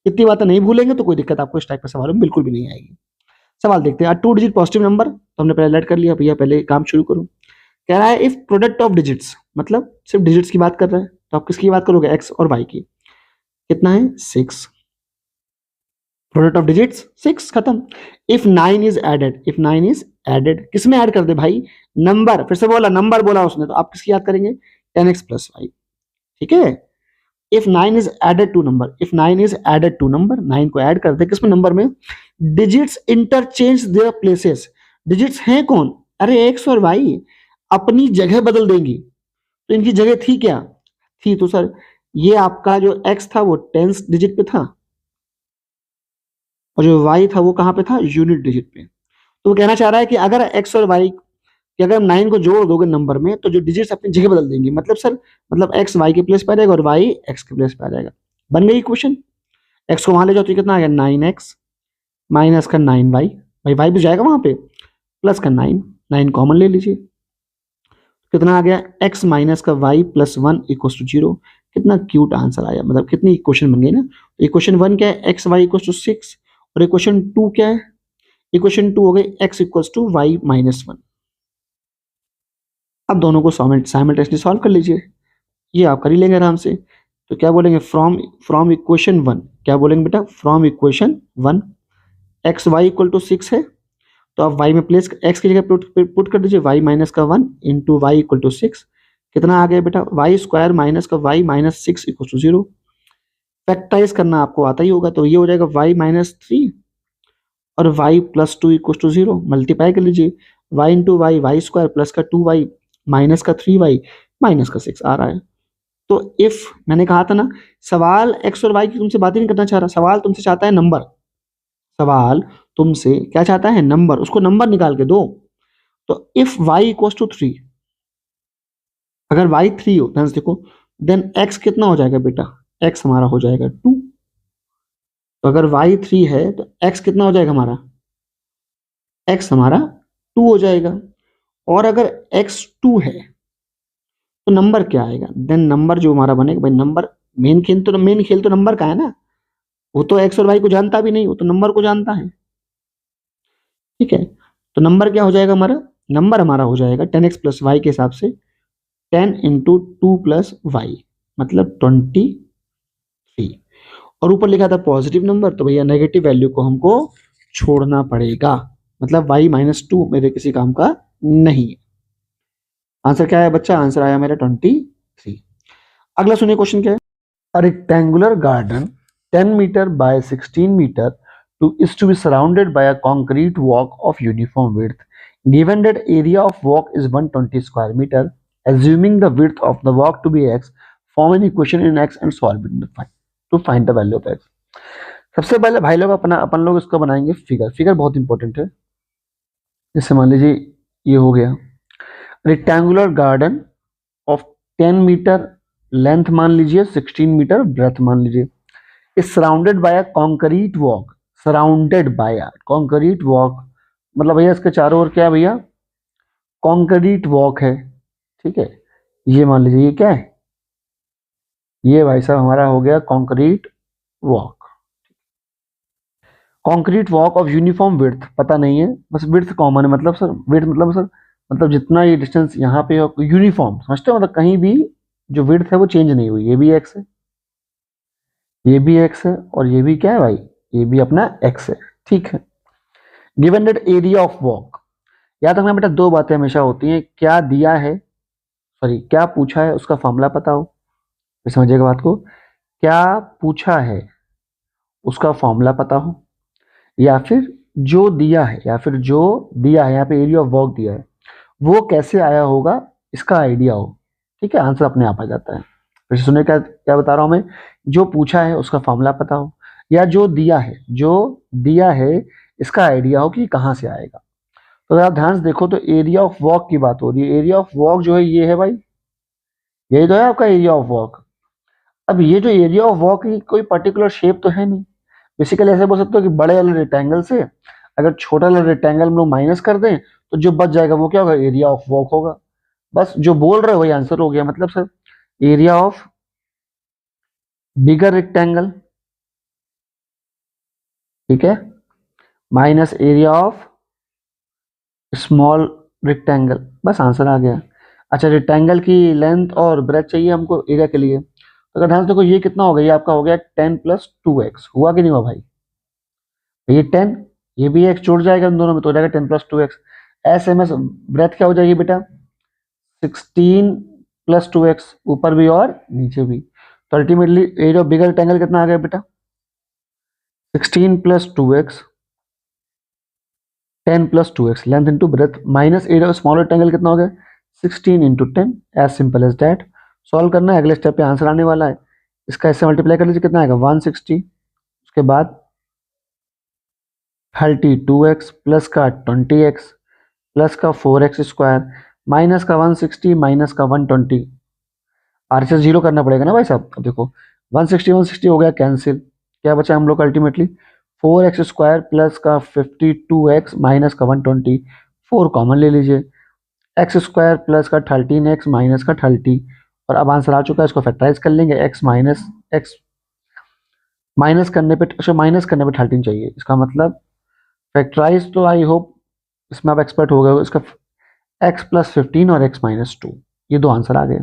इतनी बातें नहीं भूलेंगे तो कोई दिक्कत आपको इस टाइप के सवालों में बिल्कुल भी नहीं आएगी। सवाल देखते हैं। 2 डिजिट पॉजिटिव नंबर तो हमने पहले ऐड कर लिया, भैया पहले काम शुरू करो। कह रहा है इफ प्रोडक्ट ऑफ डिजिट्स, मतलब सिर्फ डिजिट्स की बात कर रहा है, तो आप किसकी बात करोगे, एक्स और वाई की। कितना है, 6। प्रोडक्ट ऑफ डिजिट्स 6, खत्म। If 9 is added, if 9 is added, किसमें ऐड कर दे भाई, नंबर, फिर से बोला नंबर बोला उसने, तो आप किसकी याद करेंगे, 10x प्लस वाई, ठीक है। If 9 is added to number, if 9 is added to number, 9 को ऐड कर दे किसमें, नंबर में। Digits interchange their places, digits हैं कौन, अरे एक्स और वाई, अपनी जगह बदल देंगी। तो इनकी जगह थी क्या, थी तो सर ये आपका जो x था वो टेंस डिजिट पे था, और जो y था वो कहां पे था, यूनिट डिजिट पे। तो वो कहना चाह रहा है कि अगर x और y कि अगर 9 को जोड़ दोगे नंबर में तो जो डिजिट्स अपनी जगह बदल देंगी, मतलब सर, मतलब x y के प्लेस पे आ जाएगा और y x के प्लेस पे आ जाएगा। बन गई क्वेश्चन। x को वहां ले जाओ तो कितना आ गया, 9x माइनस का 9y, भाई y भी जाएगा वहां पे, प्लस का 9, 9 कॉमन ले लीजिए, कितना आ गया, x माइनस का y प्लस 1 इक्वल टू 0। कितना क्यूट आंसर आया, मतलब कितनी इक्वेशन बन गई ना। इक्वेशन 1 क्या है, एक्स वाई इक्वल टू 6, और इक्वेशन 2 क्या है, इक्वेशन 2 हो गई x equal to y minus 1। अब दोनों को साइमल्टेनियसली सॉल्व कर लीजिए, ये आप कर ही लेंगे आराम से। तो क्या बोलेंगे, फ्रॉम फ्रॉम इक्वेशन 1, क्या बोलेंगे बेटा, from equation 1 x y equal to 6 है, तो आप y में प्लेस x की जगह पुट कर दीजिए, y माइनस का 1 इंटू वाई इक्वल टू 6। कितना आ गया बेटा, वाई स्क्वायर माइनस का y minus 6 equal to 0। Factorise करना आपको आता ही होगा, तो ये हो जाएगा y माइनस 3 और y plus 2 equal to 0। Multiply कर लीजिए, y into y, y square plus का 2y माइनस का 3y माइनस का 6 आ रहा है। तो इफ, मैंने कहा था ना, सवाल x और y की तुमसे बात ही नहीं करना चाह रहा, सवाल तुमसे चाहता है नंबर, सवाल तुमसे क्या चाहता है, नंबर, उसको नंबर निकाल के दो। तो इफ y इक्वल टू 3, अगर y 3 हो, ध्यान से देखो, देन x कितना हो जाएगा बेटा, x हमारा हो जाएगा 2। तो अगर y 3 है तो x कितना हो जाएगा हमारा, x हमारा 2 हो जाएगा। और अगर x 2 है तो नंबर क्या आएगा, देन नंबर जो हमारा बनेगा भाई, नंबर मेन खेल तो नंबर का है ना। वो तो एक्स और वाई को जानता भी नहीं, वो तो नंबर को जानता है। ठीक है, तो नंबर क्या हो जाएगा हमारा, नंबर हमारा हो जाएगा 10x+y के हिसाब से 10 × 2 + y, मतलब 23। और ऊपर लिखा था पॉजिटिव नंबर, तो भैया नेगेटिव वैल्यू को हमको छोड़ना पड़ेगा, मतलब y-2 मेरे किसी काम का नहीं है। आंसर क्या है बच्चा, आंसर आया मेरा 23। अगला सुनिए क्वेश्चन क्या है। A rectangular garden 10 meter by 16 meter is to be surrounded by a concrete walk of uniform width. Given that area of walk is 120 square meter, assuming the width of the walk to be x, form an equation in x and solve it to find the value of x. सबसे पहले भाई लोग अपन लोग इसको बनाएंगे figure. Figure बहुत important है। जैसे मान लीजिए ये हो गया rectangular garden of 10 metre length, मान लीजिए 16 मीटर ब्रेथ मान लीजिए, is surrounded by a concrete walk. Surrounded by a concrete walk मतलब भैया इसके चारों ओर क्या है भैया, कॉन्क्रीट वॉक है। ठीक है, ये मान लीजिए ये क्या है, ये भाई साहब हमारा हो गया concrete walk. Concrete walk of uniform width पता नहीं है, बस विड्थ कॉमन है, मतलब सर विड्थ मतलब सर मतलब जितना ये डिस्टेंस यहाँ पे यूनिफॉर्म समझते हो, मतलब कहीं भी जो विड्थ है वो चेंज नहीं हुई। ये भी एक्स है, ये भी एक्स है, और ये भी क्या है भाई, ये भी अपना एक्स है। ठीक है, given that area of walk, याद रखना बेटा दो बातें हमेशा होती हैं, क्या दिया है, सॉरी क्या पूछा है उसका फॉर्मूला पता हो, फिर समझिएगा बात को, क्या पूछा है उसका फॉर्मूला पता हो, या फिर जो दिया है, या फिर जो दिया है, यहाँ पे एरिया ऑफ वॉक दिया है वो कैसे आया होगा इसका आइडिया हो। ठीक है, आंसर अपने आप आ जाता है। फिर सुनिए क्या क्या बता रहा हूं मैं, जो पूछा है उसका फॉर्मूला पता हो, या जो दिया है इसका आइडिया हो कि कहाँ से आएगा। तो अगर आप ध्यान से देखो तो एरिया ऑफ वॉक की बात हो रही है। एरिया ऑफ वॉक जो है ये है भाई, यही तो है आपका एरिया ऑफ वॉक। अब ये जो एरिया ऑफ वॉक की कोई पर्टिकुलर शेप तो है नहीं, बेसिकली ऐसे बोल सकते हो कि बड़े वाले रेक्टेंगल से अगर छोटा वाला रेक्टेंगल हम लोग माइनस कर दें तो जो बच जाएगा वो क्या होगा, एरिया ऑफ वॉक होगा। बस जो बोल रहे हो वही आंसर हो गया, मतलब sir area of bigger rectangle, ठीक है, minus area of small rectangle, बस आंसर आ गया। अच्छा, रेक्टेंगल की लेंथ और ब्रेथ चाहिए हमको एरिया के लिए, तो अगर ध्यान से देखो ये कितना हो गया, ये आपका हो गया 10 + 2x, हुआ कि नहीं हुआ भाई, ये 10, ये भी x जुड़ जाएगा इन दोनों में तो हो जाएगा 10 + 2x। S M S breath क्या हो जाएगी बेटा, 16 + 2x, ऊपर भी और नीचे भी, तो ultimately area of bigger rectangle कितना आ गया बेटा, 16 + 2x, 10 + 2x, length into breadth, minus area of small rectangle कितना हो गया, 16 × 10, as simple as that. Solve करना है, अगले स्टेप पे आंसर आने वाला है। इसका इससे मल्टीप्लाई कर लीजिए, कितना आएगा 160, उसके बाद 32x प्लस का 20x प्लस का 4x² माइनस का 160 माइनस का 120, आरएचएस जीरो करना पड़ेगा ना भाई साहब। अब देखो 160 हो गया कैंसिल, क्या बचा हम लोग अल्टीमेटली 4x² प्लस का 52x माइनस का 120, 4 कॉमन ले लीजिए, x² प्लस का 13x माइनस का 30, और अब आंसर आ चुका है, इसको फैक्टराइज कर लेंगे, x माइनस करने पे, अच्छा माइनस करने पे 13 चाहिए, इसका मतलब फैक्टराइज तो आई होप इसमें आप एक्सपर्ट हो गए हो। इसका x + 15 और x-2, ये दो आंसर आ गए।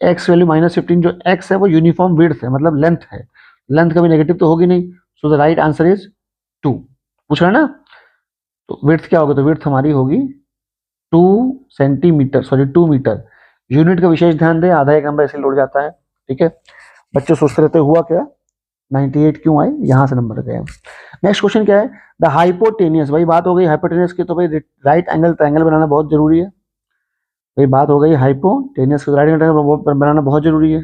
x वैल्यू -15, जो x है वो यूनिफॉर्म विड्थ है, मतलब लेंथ है, लेंथ कभी नेगेटिव तो होगी नहीं, so the right answer is 2। पूछ रहा है ना, तो विड्थ क्या होगा, तो विड्थ हमारी होगी 2 सेंटीमीटर, सॉरी 2 मीटर। यूनिट का विशेष ध्यान दें, आधा एक नंबर ऐसे लौट जाता है। ठीक है, बच्चे सोचते रहते हुआ क्या 98 क्यों आए, यहां से नंबर गए। नेक्स्ट क्वेश्चन क्या है, द हाइपोटेनियस, भाई बात हो गई हाइपोटेनियस की, तो भाई राइट एंगल ट्रायंगल बनाना बहुत जरूरी है। भाई बात हो गई हाइपोटेनियस की, राइट एंगल ट्रायंगल बनाना बहुत जरूरी है।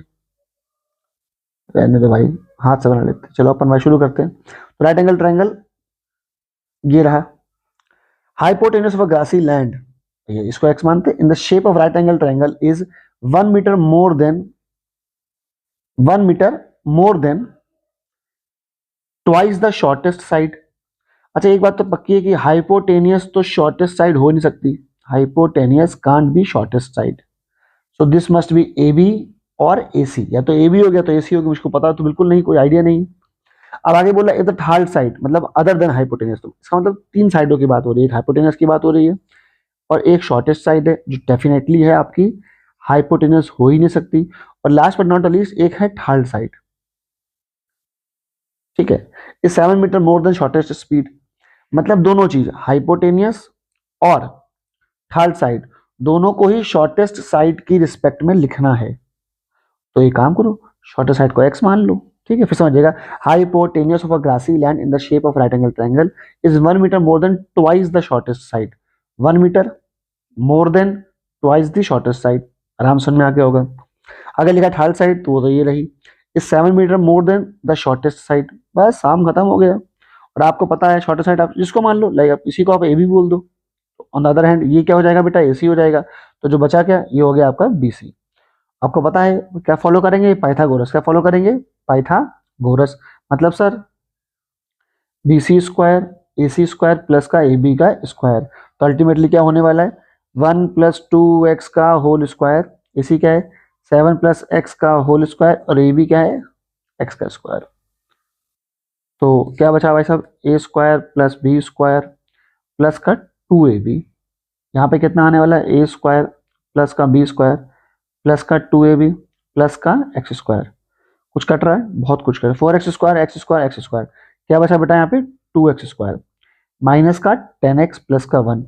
रहने दो भाई, हाथ से बना लेते, चलो अपन भाई शुरू करते हैं। तो राइट एंगल ट्रायंगल ये रहा, हाइपोटेनियस ऑफ ग्रासी लैंड, इसको एक्स मानते, in the shape of right angle triangle is 1 metre more than 2x the shortest side. अच्छा एक बात तो पक्की है कि हाइपोटेनियस तो शॉर्टेस्ट साइड हो नहीं सकती, hypotenuse can't be shortest side, so this must be A B और ए सी, या तो ए बी हो गया तो ए सी हो गया, मुझको पता तो बिल्कुल नहीं, कोई आइडिया नहीं। अब आगे बोला इधर थर्ड साइड मतलब अदर देन हाइपोटेनस, तो इसका मतलब तीन साइडों की बात हो रही है, एक हाइपोटेनस की बात हो रही है और एक शॉर्टेस्ट साइड है जो डेफिनेटली है आपकी हाइपोटेनस हो ही नहीं सकती, और लास्ट बट नॉट लीस्ट एक है थर्ड साइड। ठीक है, इस 7 metre more than shortest speed, मतलब दोनों चीज हाइपोटेनियस और थर्ड साइड दोनों को ही शॉर्टेस्ट साइड की रिस्पेक्ट में लिखना है। तो एक काम करो, शॉर्टेस्ट साइड को एक्स मान लो। ठीक है, फिर समझिएगा, hypotenuse of a grassy land in the shape of right angle triangle is 1 metre more than twice the shortest side. 1 metre more than twice the shortest side, आराम समझ में आ गया होगा। अगर लिखा थर्ड साइड तो वो तो ये रही, इस 7 metre more than the shortest side, बस काम खत्म हो गया। और आपको पता है शॉर्टेस्ट साइड आप जिसको मान लो, लाइक आप इसी को आप ए भी बोल दो, ऑन द अदर हैंड ये क्या हो जाएगा बेटा, ए सी हो जाएगा। तो जो बचा क्या, ये हो गया आपका बी सी। आपको पता है क्या फॉलो करेंगे, पाइथागोरस। क्या फॉलो करेंगे, पाइथागोरस। मतलब सर बी सी स्क्वायर ए सी स्क्वायर प्लस का ए बी का स्क्वायर, तो अल्टीमेटली क्या होने वाला है, 1 प्लस 2x का होल स्क्वायर, ए सी क्या है 7 प्लस एक्स का होल स्क्वायर, और ए बी क्या है एक्स का स्क्वायर। तो क्या बचा भाई साहब, A square plus B square plus का 2ab। यहाँ पे कितना आने वाला है, ए स्क्वायर प्लस का बी स्क्वायर प्लस का 2ab प्लस का एक्स स्क्वायर। कुछ कट रहा है, बहुत कुछ कट रहा है, 4x square x square x square. क्या बचा बेटा यहाँ पे 2x स्क्वायर माइनस का 10x प्लस का 1,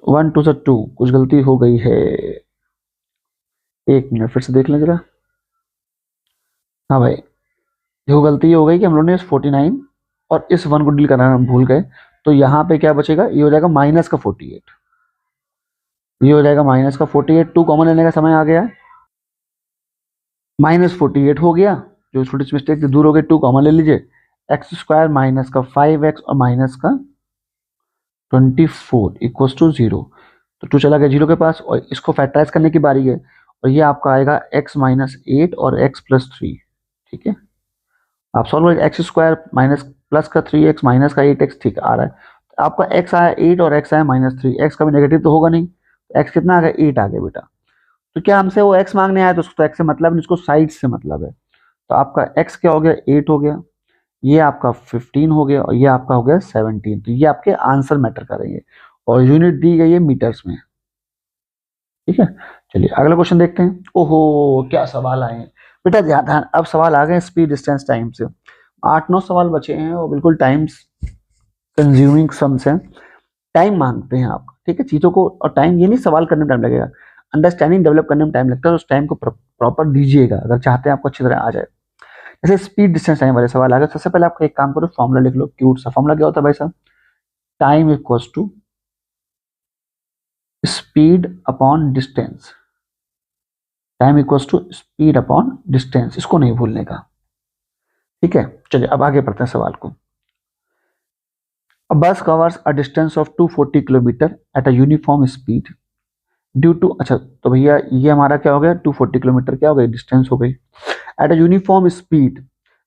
1 टू 2, कुछ गलती हो गई है, एक मिनट फिर से देख लें जरा। हाँ भाई, देखो गलती हो गई कि हम लोगों ने इस 49 और इस 1 को डील करना भूल गए, तो यहाँ पे क्या बचेगा, ये हो जाएगा माइनस का 48, ये हो जाएगा माइनस का 48, 2 कॉमन लेने का समय आ गया, माइनस 48 हो गया, जो छोटी सी मिस्टेक थी दूर हो गई, 2 कॉमन ले लीजिए, एक्स स्क्वायर माइनस का 5x और माइनस का 24 इक्वल्स टू 0। तो 2 चला गया 0 के पास, और इसको फैक्टराइज करने की बारी है, और ये आपका आएगा x माइनस 8 और x प्लस 3। ठीक है, आप सॉल्व करें, एक्स स्क्वायर माइनस प्लस का 3x माइनस का 8x, ठीक आ रहा है, तो आपका x आया 8 और x आया माइनस 3, x का भी नेगेटिव तो होगा नहीं, x कितना आ गया 8 आ गया बेटा। तो क्या हमसे वो x मांगने आया, तो उसको x से मतलब नहीं, उसको साइड से मतलब है। तो आपका x क्या हो गया 8 हो गया, ये आपका 15 हो गया, और ये आपका हो गया 17। तो ये आपके आंसर मैटर करेंगे, और यूनिट दी गई है मीटर्स में। ठीक है, चलिए अगला क्वेश्चन देखते हैं। ओहो क्या सवाल आए हैं बेटा, ध्यान, अब सवाल आ गए स्पीड डिस्टेंस टाइम से, 8-9 सवाल बचे हैं और बिल्कुल टाइम कंज्यूमिंग सम्स हैं, टाइम मांगते हैं आप। ठीक है, चीजों को, और टाइम ये नहीं सवाल करने में टाइम लगेगा, अंडरस्टैंडिंग डेवलप करने में टाइम लगता है, तो उस टाइम को प्रॉपर दीजिएगा अगर चाहते हैं आपको अच्छी तरह आ जाए। जैसे स्पीड डिस्टेंस टाइम वाले सवाल आ गए, सबसे पहले आपको एक काम करो, फॉर्मूला लिख लो, क्यूट सा फॉर्मूला। क्या होता है भाई साहब, time equals to speed upon distance, time equals to speed upon distance, इसको नहीं भूलने का। ठीक है, चलिए अब आगे बढ़ते हैं सवाल को। A bus covers a distance of 240 kilometre at a uniform speed due to, अच्छा तो भैया ये हमारा क्या हो गया 240 किलोमीटर, क्या हो गई डिस्टेंस हो गई, at a uniform speed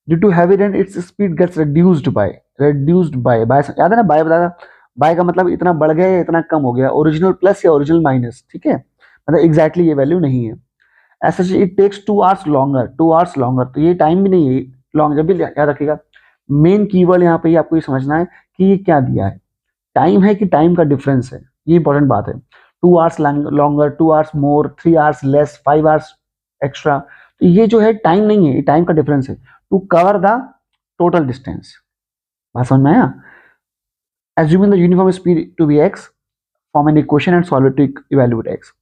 due to heavy rain its speed gets reduced by याद है ना, बाय बताया, बाय का मतलब इतना बढ़ गया या इतना कम हो गया, ओरिजिनल प्लस या ओरिजिनल माइनस। ठीक है, मतलब एग्जैक्टली ये वैल्यू नहीं है। ऐसा it takes 2 hours longer, 2 hours longer, तो ये टाइम भी नहीं है लॉन्ग, जब भी याद रखिएगा मेन कीवर्ड यहाँ पे आपको ये समझना है कि ये क्या दिया है, टाइम है कि टाइम का डिफरेंस है, ये इंपॉर्टेंट बात है। 2 आवर्स लॉन्गर, 2 आवर्स मोर, 3 आवर्स लेस, 5 आवर्स एक्स्ट्रा, तो ये जो है टाइम नहीं है, ये टाइम का डिफरेंस है, to cover the total distance. बात समझ में आया, assuming the uniform speed to be x, form an equation and solve it to evaluate x.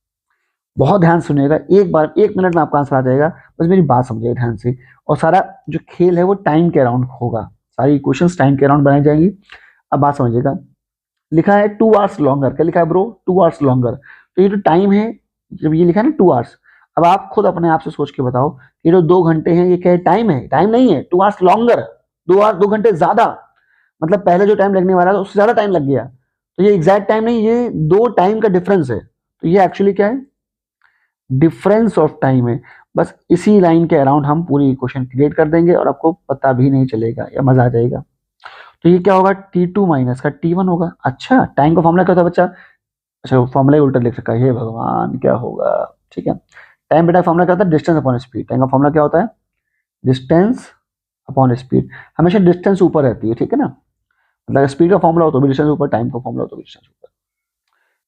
बहुत ध्यान सुनिएगा, एक बार 1 मिनट में आपका आंसर आ जाएगा, बस मेरी बात समझिएगा ध्यान से, और सारा जो खेल है वो टाइम के अराउंड होगा, सारी इक्वेशंस टाइम के अराउंड बनाई जाएंगी। अब बात समझिएगा, लिखा है 2 आवर्स लॉन्गर, क्या लिखा है ब्रो 2 आवर्स लॉन्गर, तो ये जो टाइम है, जब ये लिखा है ना 2 आवर्स, अब आप खुद अपने आप से सोच के बताओ, ये जो 2 घंटे हैं ये क्या है, टाइम है, टाइम नहीं है, 2 आवर्स लॉन्गर, 2 आवर्स 2 घंटे ज्यादा, मतलब पहले जो टाइम लगने वाला था उससे ज्यादा टाइम लग गया, तो ये एग्जैक्ट टाइम नहीं, ये 2 टाइम का डिफरेंस है, तो ये एक्चुअली क्या है, डिफरेंस ऑफ टाइम है। बस इसी लाइन के अराउंड हम पूरी इक्वेशन क्रिएट कर देंगे और आपको पता भी नहीं चलेगा या मजा आ जाएगा। तो ये क्या होगा T2 माइनस का T1 होगा। अच्छा टाइम का फॉर्मूला क्या होता है बच्चा, अच्छा फॉर्मूला ही उल्टा लिख रखा है, हे भगवान क्या होगा। ठीक है। टाइम बेटा फॉर्मूला क्या होता है, डिस्टेंस अपॉन स्पीड। टाइम का फॉर्मूला क्या होता है, डिस्टेंस अपॉन स्पीड। हमेशा डिस्टेंस ऊपर रहती है, ठीक है ना, मतलब स्पीड का फॉर्मूला हो तो भी डिस्टेंस ऊपर, टाइम का फॉर्मूला हो तो भी डिस्टेंस ऊपर।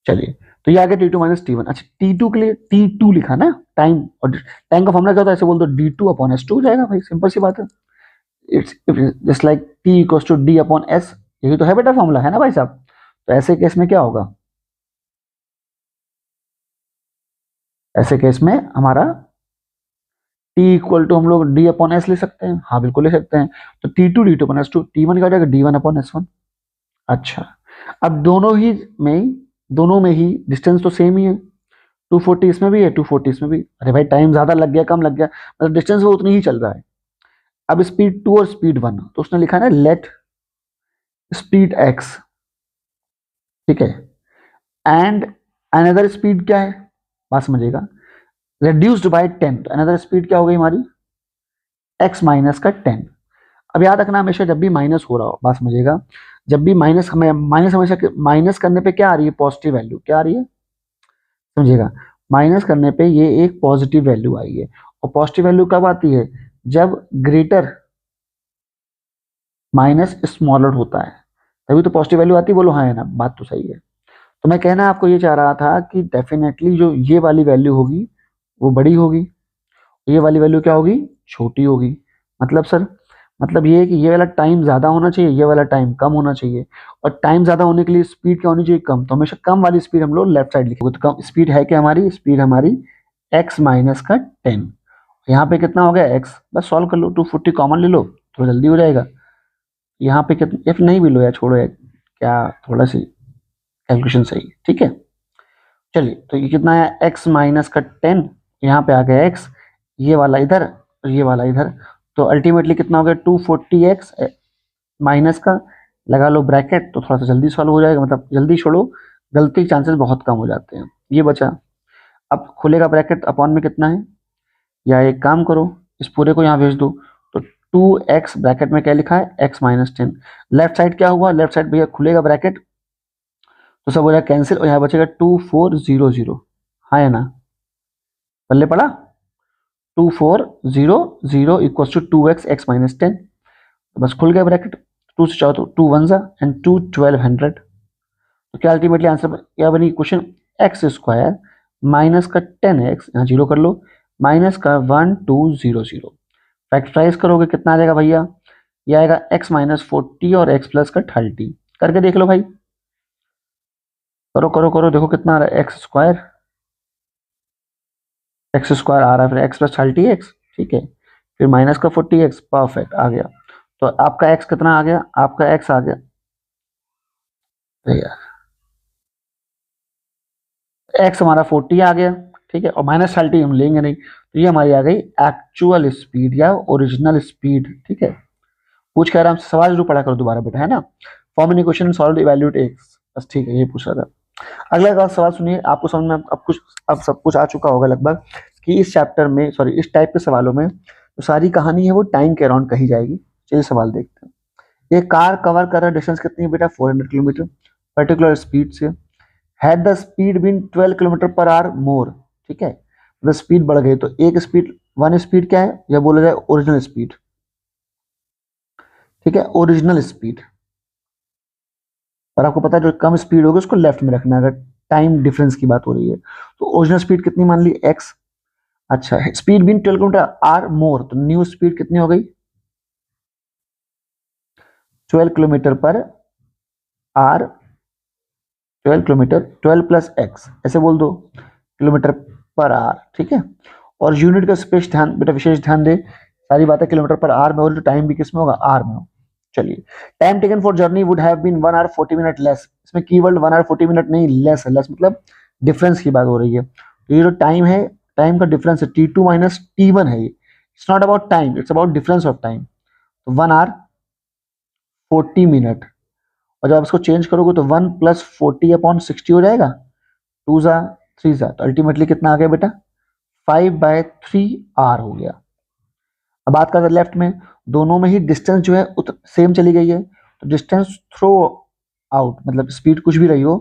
चलिए, तो ये आ गया T2 माइनस T1। अच्छा, T2 के लिए T2 लिखा ना, टाइम, और टाइम का फॉर्मूला क्या होता है, ऐसे बोल दो D2 अपॉन S2 हो जाएगा भाई, सिंपल सी बात है। It's just like T equals to D upon S, यही तो है बेटा फॉर्मूला, है ना भाई साहब। तो ऐसे केस में क्या होगा, ऐसे केस में हमारा T इक्वल टू हम लोग D अपॉन S ले सकते हैं, हाँ बिल्कुल ले सकते हैं। तो T2 D2 upon S2, T1 क्या हो जाएगा D1 अपॉन S1। अच्छा, अब दोनों में ही डिस्टेंस तो सेम ही है, 240 इसमें भी है, 240 इसमें भी। अरे भाई टाइम ज्यादा लग गया कम लग गया, मतलब डिस्टेंस वो उतनी ही चल रहा है। अब स्पीड 2 और स्पीड 1, तो उसने लिखा है ना लेट स्पीड x, ठीक है, एंड अनदर स्पीड क्या है, बात समझिएगा, रेड्यूस्ड बाय 10। तो अनदर स्पीड क्या हो गई हमारी, x माइनस का 10। अब याद रखना हमेशा जब भी माइनस हो रहा हो, बात समझिएगा, जब भी माइनस, हमें माइनस हमेशा माइनस करने पे क्या आ रही है, पॉजिटिव वैल्यू क्या आ रही है, समझिएगा, माइनस करने पे ये एक पॉजिटिव वैल्यू आई है। और पॉजिटिव वैल्यू कब आती है, जब ग्रेटर माइनस स्मॉलर होता है, तभी तो पॉजिटिव वैल्यू आती है, बोलो हाँ है ना, बात तो सही है। तो मैं कहना आपको ये चाह रहा था कि डेफिनेटली जो ये वाली वैल्यू होगी वो बड़ी होगी, ये वाली वैल्यू क्या होगी, छोटी होगी। मतलब सर, मतलब ये है कि ये वाला टाइम ज्यादा होना चाहिए, ये वाला टाइम कम होना चाहिए, और टाइम ज्यादा होने के लिए स्पीड क्या होनी चाहिए, कम। तो हमेशा कम वाली स्पीड हम लोग लेफ्ट साइड लिखेंगे। तो कम स्पीड है क्या हमारी, स्पीड हमारी x माइनस का 10। यहाँ पे कितना हो गया x, बस सॉल्व कर लो, 240 कॉमन ले लो, थोड़ा जल्दी हो जाएगा। यहाँ पे कितना, f नहीं भी लो यार, छोड़ो यार, क्या थोड़ा सी कैलकुलेशन सही, ठीक है। चलिए, तो ये कितना है, x माइनस का 10, यहाँ पे आ गया x, ये वाला इधर और ये वाला इधर, तो अल्टीमेटली कितना हो गया, 240x माइनस का, लगा लो ब्रैकेट, तो थोड़ा सा जल्दी सॉल्व हो जाएगा, मतलब जल्दी छोड़ो, गलती के चांसेस बहुत कम हो जाते हैं। ये बचा, अब खुलेगा ब्रैकेट, अपॉन में कितना है, या एक काम करो, इस पूरे को यहाँ भेज दो, तो 2x ब्रैकेट में क्या लिखा है, x माइनस 10। लेफ्ट साइड क्या हुआ, लेफ्ट साइड भैया खुलेगा ब्रैकेट तो सब हो जाएगा कैंसिल, और यहाँ बचेगा 2400, हाँ है ना, पल्ले पड़ा, 2400 equals to 2x x minus 10। तो बस खुल गया ब्रैकेट, 2 से चाहो तो 2 वन ज़ा एंड 2 1200। तो क्या अल्टीमेटली आंसर क्या बनी क्वेश्चन, एक्स स्क्वायर माइनस का 10x, यहाँ जीरो कर लो, माइनस का 1200। फैक्टराइज करोगे कितना आ जाएगा भैया, ये आएगा x माइनस 40 और x प्लस का 30। करके देख लो भाई, करो करो करो, देखो कितना आ रहा है, एक्स स्क्वायर आ रहा है, फिर एक्स प्लस 30x, ठीक है, फिर माइनस का 40x, परफेक्ट आ गया। तो आपका x कितना आ गया, आपका x आ गया, भैया x हमारा 40 आ गया, ठीक है, और माइनस 30 हम लेंगे नहीं, तो ये हमारी आ गई एक्चुअल स्पीड या ओरिजिनल स्पीड, ठीक है। पूछ के आराम से सवाल जरूर पढ़ा करो दोबारा बेटा, है ना, form an equation solve evaluate x, बस ठीक है, ये पूछ रहा था। अगला का सवाल सुनिए, आपको समझ में अब सब कुछ आ चुका होगा लगभग, कि इस चैप्टर में, सॉरी इस टाइप के सवालों में जो सारी कहानी है वो टाइम के अराउंड कही जाएगी। चलिए सवाल देखते हैं। ये कार कवर कर रहा डिस्टेंस कितनी है बेटा, 400 किलोमीटर, पर्टिकुलर स्पीड से, had the speed been 12 kilometre per hour more, ठीक है, मतलब स्पीड बढ़ गई, तो एक स्पीड, वन स्पीड क्या है, या बोला जाए ओरिजिनल स्पीड, ठीक है, ओरिजिनल स्पीड। और आपको पता है जो कम स्पीड होगी उसको लेफ्ट में रखना है, अगर टाइम डिफरेंस की बात हो रही है। तो ओरिजिनल स्पीड कितनी मान ली, एक्स। अच्छा, speed been 12 kilometre hour more, तो न्यू स्पीड कितनी हो गई, 12 किलोमीटर पर आर, 12 किलोमीटर, 12 प्लस एक्स, ऐसे बोल दो, किलोमीटर पर आर, ठीक है। और यूनिट का स्पेस ध्यान बेटा, विशेष ध्यान दे, सारी बातें किलोमीटर पर आर में हो रही, तो टाइम भी किस में होगा, आर में हो। चलिए, time taken for journey would have been 1 hour 40 minute less, इसमें कीवर्ड 1 आवर 40 मिनट नहीं, लेस है, लेस मतलब डिफरेंस की बात हो रही है। तो ये जो टाइम है, टाइम का डिफरेंस है, T2 माइनस T1 है ये, it's not about time, it's about difference of time. तो 1 आवर 40 मिनट, और जब आप इसको चेंज करोगे तो 1 प्लस 40 अपॉन 60 हो जाएगा, 2 ज़ा 3 ज़ा, तो अल्टीमेटली कितना आ गया बेटा, 5/3 आर हो गया। अब बात करते हैं लेफ्ट में, दोनों में ही डिस्टेंस जो है सेम चली गई है, तो डिस्टेंस थ्रो आउट, मतलब स्पीड कुछ भी रही हो,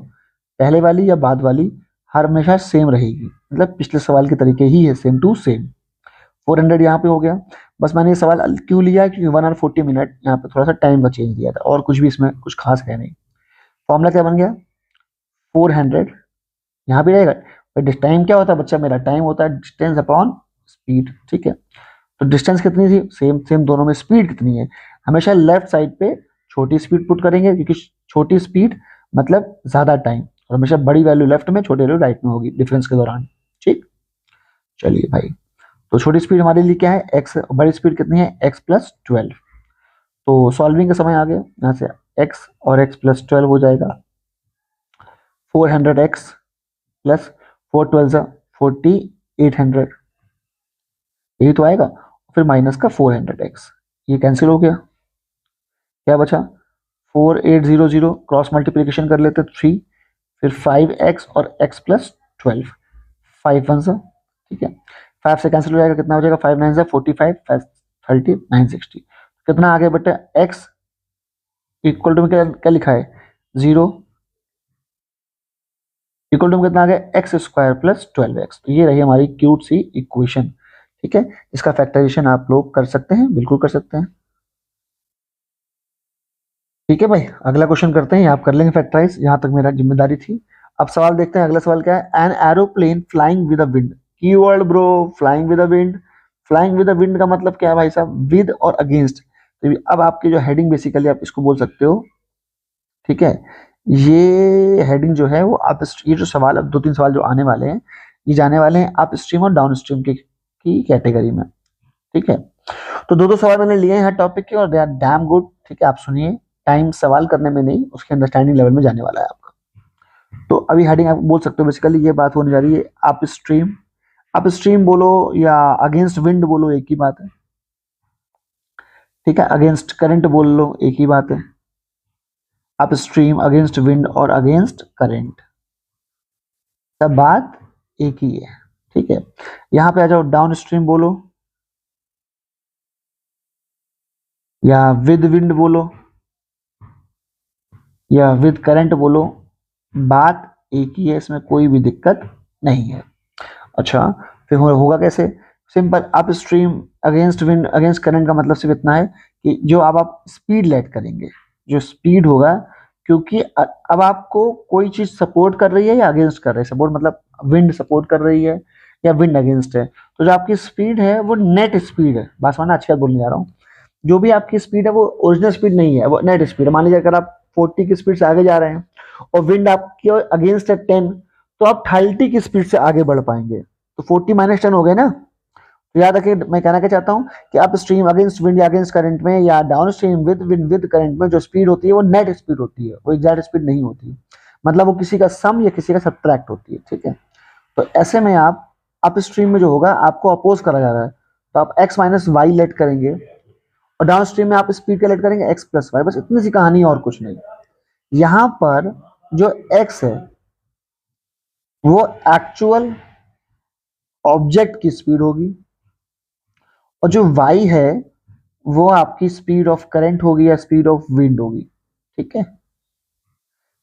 पहले वाली या बाद वाली, हमेशा सेम रहेगी, मतलब पिछले सवाल के तरीके ही है, सेम टू सेम। 400 यहाँ पे हो गया। बस मैंने ये सवाल क्यों लिया, क्योंकि 1 आवर 40 मिनट यहाँ पे थोड़ा सा टाइम का चेंज दिया था, और कुछ भी इसमें कुछ खास है नहीं। फॉर्मूला क्या बन गया, 400 यहाँ भी रहेगा। टाइम क्या होता है बच्चा मेरा, टाइम होता है डिस्टेंस अपॉन स्पीड, ठीक है। तो डिस्टेंस कितनी थी, सेम सेम दोनों में। स्पीड कितनी है, हमेशा लेफ्ट साइड पे छोटी स्पीड पुट करेंगे, क्योंकि छोटी स्पीड मतलब ज्यादा टाइम, और हमेशा बड़ी वैल्यू लेफ्ट में, छोटी वैल्यू राइट में होगी डिफरेंस के दौरान, ठीक। चलिए भाई, तो छोटी स्पीड हमारे लिए क्या है, एक्स, बड़ी स्पीड कितनी है, x+12। तो सॉल्विंग का समय आ गया, यहाँ से x और x+12 हो जाएगा 400x प्लस 4 12 4800, यही तो आएगा। फिर माइनस का 400x, ये कैंसिल हो गया, क्या बचा 4800, क्रॉस मल्टीप्लीकेशन कर लेते 3, फिर 5x और x+12, 5 1 सा, ठीक है। 5 से कैंसिल हो जाएगा, कितना हो जाएगा, 5 9 सा 45, 5 30 9 60, कितना आ गया बेटा, x इक्वल टू में क्या लिखा है, 0 इक्वल टू में कितना आ गया, x² प्लस 12x। तो ये रही हमारी क्यूट सी इक्वेशन, ठीक है। इसका फैक्टराइजेशन आप लोग कर सकते हैं, बिल्कुल कर सकते हैं, ठीक है भाई। अगला क्वेश्चन करते हैं, आप कर लेंगे फैक्टराइज, यहाँ तक मेरा जिम्मेदारी थी। अब सवाल देखते हैं, अगला सवाल क्या है, an aeroplane flying with a wind, keyword bro, flying with a wind. Flying with a wind का मतलब क्या है भाई साहब, विद और अगेंस्ट। तो अब आपकी जो हेडिंग बेसिकली आप इसको बोल सकते हो, ठीक है। ये हेडिंग जो है वो आप ये जो सवाल, अब 2 3 सवाल जो आने वाले हैं, ये जाने वाले हैं अप स्ट्रीम और डाउन स्ट्रीम की कैटेगरी में, ठीक है। तो 2 सवाल मैंने लिए हैं टॉपिक के, और दे आर डैम गुड, ठीक है। आप सुनिए, टाइम सवाल करने में नहीं, उसके अंडरस्टैंडिंग लेवल में जाने वाला है आपका। तो अभी हेडिंग आप बोल सकते हो, बेसिकली ये बात होने जा रही है अप स्ट्रीम। अप स्ट्रीम बोलो या अगेंस्ट विंड बोलो, एक ही बात है, ठीक है। अगेंस्ट करंट बोल लो, एक ही बात है। अप स्ट्रीम, अगेंस्ट विंड और अगेंस्ट करंट, सब बात एक ही है, ठीक है। यहां पे आ जाओ, डाउन स्ट्रीम बोलो या विद विंड बोलो या विद करंट बोलो, बात एक ही है, इसमें कोई भी दिक्कत नहीं है। अच्छा, फिर होगा कैसे, simple, up stream against wind against current का मतलब सिर्फ इतना है कि जो अब आप स्पीड लेट करेंगे, जो स्पीड होगा, क्योंकि अब आपको कोई चीज सपोर्ट कर रही है या अगेंस्ट कर रही है, सपोर्ट मतलब विंड सपोर्ट कर रही है या विंड अगेंस्ट है, तो जो आपकी स्पीड है वो नेट स्पीड है, बात समझना, अच्छी बात बोलने जा रहा हूँ। जो भी आपकी स्पीड है वो ओरिजिनल स्पीड नहीं है, वो नेट स्पीड है। मान लीजिए अगर आप 40 की स्पीड से आगे जा रहे हैं और विंड आपकी अगेंस्ट है 10, तो आप 30 की स्पीड से आगे बढ़ पाएंगे, तो 40 माइनस 10 हो गए ना। तो याद रखिए, मैं कहना क्या चाहता हूँ कि अप स्ट्रीम अगेंस्ट विंड या अगेंस्ट करंट में, या down stream with wind with current में जो स्पीड होती है वो नेट स्पीड होती है, वो एग्जैक्ट स्पीड नहीं होती, मतलब वो किसी का सम या किसी का सब्ट्रैक्ट होती है, ठीक है। तो ऐसे में आप अप स्ट्रीम में जो होगा आपको अपोज करा जा रहा है, तो आप x माइनस वाई लेट करेंगे, और डाउन स्ट्रीम में आप स्पीड का लेट करेंगे x प्लस वाई, बस इतनी सी कहानी, और कुछ नहीं। यहाँ पर जो x है वो एक्चुअल ऑब्जेक्ट की स्पीड होगी, और जो y है वो आपकी स्पीड ऑफ करंट होगी या स्पीड ऑफ विंड होगी, ठीक है।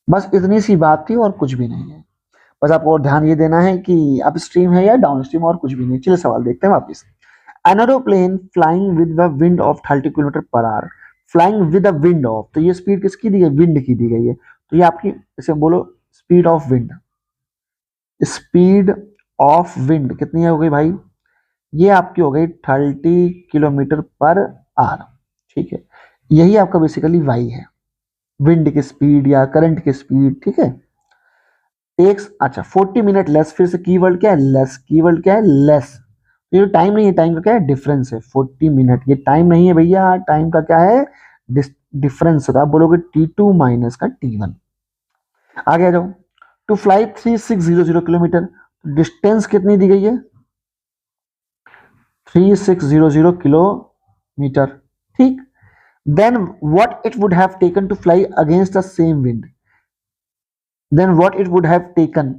बस इतनी सी बात थी, और कुछ भी नहीं है। बस आपको और ध्यान ये देना है कि अप स्ट्रीम है या डाउन स्ट्रीम, और कुछ भी नहीं। चलिए सवाल देखते हैं वापस। An aeroplane flying with the wind of 30 kilometre per our, flying with the wind of, तो ये स्पीड किसकी दी गई, विंड की दी गई है। तो ये आपकी, इसे बोलो speed of wind, speed of wind कितनी हो गई भाई, ये आपकी हो गई 30 किलोमीटर पर आवर, ठीक है। यही आपका बेसिकली वाई है, विंड की स्पीड या करंट की स्पीड, ठीक है। टेक्स, अच्छा 40 मिनट लेस, फिर से कीवर्ड क्या है, लेस, कीवर्ड क्या है, लेस। ये टाइम नहीं है, टाइम का क्या है, डिफरेंस है, 40 मिनट, ये टाइम नहीं है भैया, टाइम का क्या है, डिफरेंस है। तो आप बोलोगे T2 माइनस का T1। आगे आ जाओ, टू फ्लाई 3600 किलोमीटर, डिस्टेंस कितनी दी गई है, 3600 किलोमीटर, ठीक। Then what it would have taken to fly against the same wind, then what it would have taken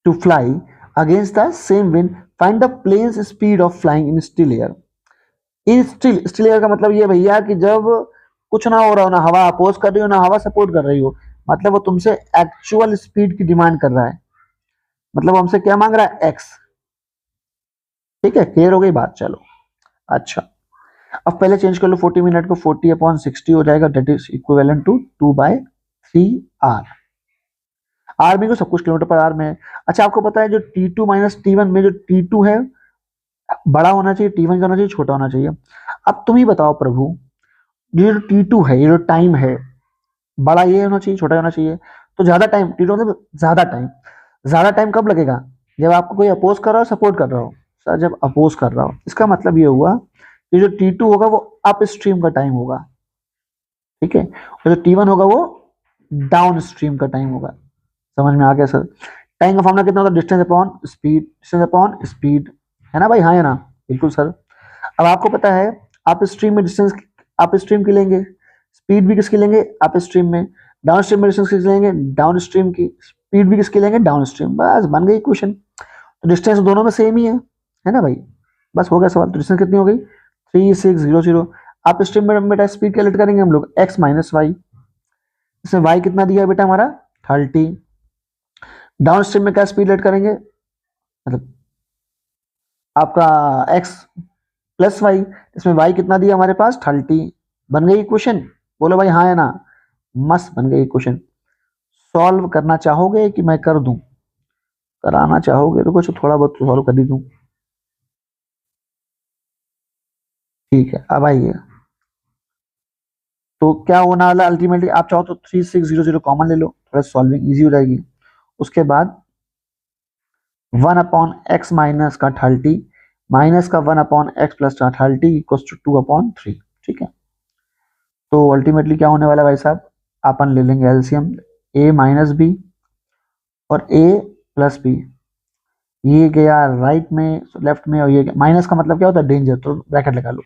to fly against the same wind, find the plane's speed of flying in still air। In still air का मतलब ये भैया कि जब कुछ ना हो रहा हो, ना हवा अपोज कर रही हो ना हवा सपोर्ट कर रही हो, मतलब वो तुमसे एक्चुअल स्पीड की डिमांड कर रहा है, मतलब हमसे क्या मांग रहा है, एक्स। ठीक है, क्लियर हो गई बात, चलो। अच्छा, अब पहले चेंज कर लो 40 मिनट को, 40/60 हो जाएगा, that is equivalent to 2/3 hour. Hour में को सब कुछ किलोमीटर पर आर में है। अच्छा, आपको पता है जो T2 माइनस T1 में जो T2 है बड़ा होना चाहिए, T1 का होना चाहिए छोटा होना चाहिए। अब तुम ही बताओ प्रभु, ये जो T2 है, ये जो टाइम है, बड़ा ये होना चाहिए छोटा होना चाहिए। तो ज्यादा टाइम, T2 मतलब ज्यादा टाइम। ज्यादा टाइम कब लगेगा, जब आपको कोई अपोज कर रहा हो, सपोर्ट कर रहा हो। सर जब अपोज कर रहा हो, इसका मतलब ये हुआ कि जो T2 होगा वो अप स्ट्रीम का टाइम होगा। ठीक है, और जो T1 होगा वो डाउन स्ट्रीम का टाइम होगा। समझ में आ गया सर? टाइम का फॉर्मूला कितना होता है, distance upon speed, distance upon speed, है ना भाई, हाँ या ना? बिल्कुल सर। अब आपको पता है अप स्ट्रीम में डिस्टेंस अप स्ट्रीम की लेंगे, स्पीड भी किसकी लेंगे, अप स्ट्रीम में। डाउन स्ट्रीम में डिस्टेंस किसकी लेंगे, डाउन स्ट्रीम की। स्पीड भी किसकी लेंगे, डाउन स्ट्रीम। बस बन गई इक्वेशन। तो डिस्टेंस दोनों में सेम ही है ना भाई? बस हो गया सवाल। तो डिस्टेंस कितनी हो गई, 3600। अप स्ट्रीम में बेटा स्पीड कैलकुलेट करेंगे हम लोग, एक्स माइनस वाई। इसमें वाई कितना दिया है बेटा हमारा, 30। डाउन स्ट्रीम में क्या स्पीड लेट करेंगे, मतलब आपका एक्स प्लस वाई। इसमें वाई कितना दिया हमारे पास, 30। बन गई इक्वेशन? बोलो भाई हाँ या ना? मस्त बन गई इक्वेशन। सॉल्व करना चाहोगे कि मैं कर दूं? कराना चाहोगे तो कुछ थोड़ा बहुत सॉल्व कर ही दूं। ठीक है, अब आइए। तो क्या होने वाला अल्टीमेटली, आप चाहो तो 3600 कॉमन ले लो, थोड़ा सॉल्विंग इजी हो जाएगी। उसके बाद 1/x माइनस का 30 माइनस का 1/x प्लस का 30 इक्वल्स टू 2/3। ठीक है, तो अल्टीमेटली क्या होने वाला है भाई साहब, अपन ले लेंगे एलसीएम, a माइनस बी और a प्लस बी। ये गया राइट में, लेफ्ट में, और ये माइनस का मतलब क्या होता है, डेंजर, तो ब्रैकेट लगा लो।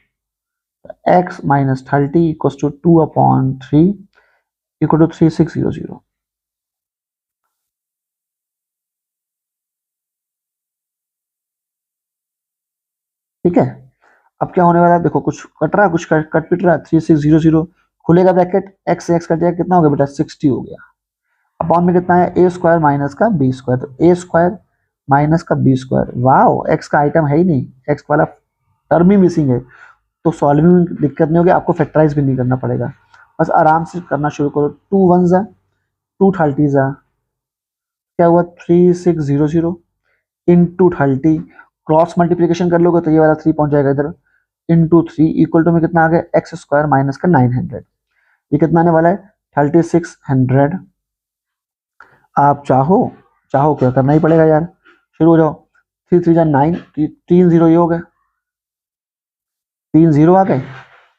x minus 30 equals to 2/3 equal to 3600। ठीक है, अब क्या होने वाला है देखो, कुछ कट रहा है, कुछ कट पिट रहा है, 3600 खुलेगा ब्रैकेट, एक्स से एक्स कट जाएगा, कितना हो गया बेटा, 60 हो गया। अपॉन में कितना है, ए स्क्वायर माइनस का बी स्क्वायर, तो ए स्क्वायर माइनस का बी स्क्वायर। वाह, एक्स का आइटम है ही नहीं, एक्स वाला टर्म ही मिसिंग है। तो सॉल्विंग में दिक्कत नहीं होगी, आपको फैक्टराइज भी नहीं करना पड़ेगा, बस आराम से करना शुरू करो। 2 1 जा, 2 30 जा, क्या हुआ, 3600 इंटू 30। क्रॉस मल्टीप्लीकेशन कर लोगे तो ये वाला 3 पहुंच जाएगा इधर, इंटू 3 इक्वल टू में कितना आ गया, एक्स स्क्वायर माइनस का 900। ये कितना आने वाला है, 3600। आप चाहो, चाहो क्या, करना ही पड़ेगा यार, शुरू हो जाओ। 3 3 जा 9, 3 0 ये हो गए, 3 0 आ गए,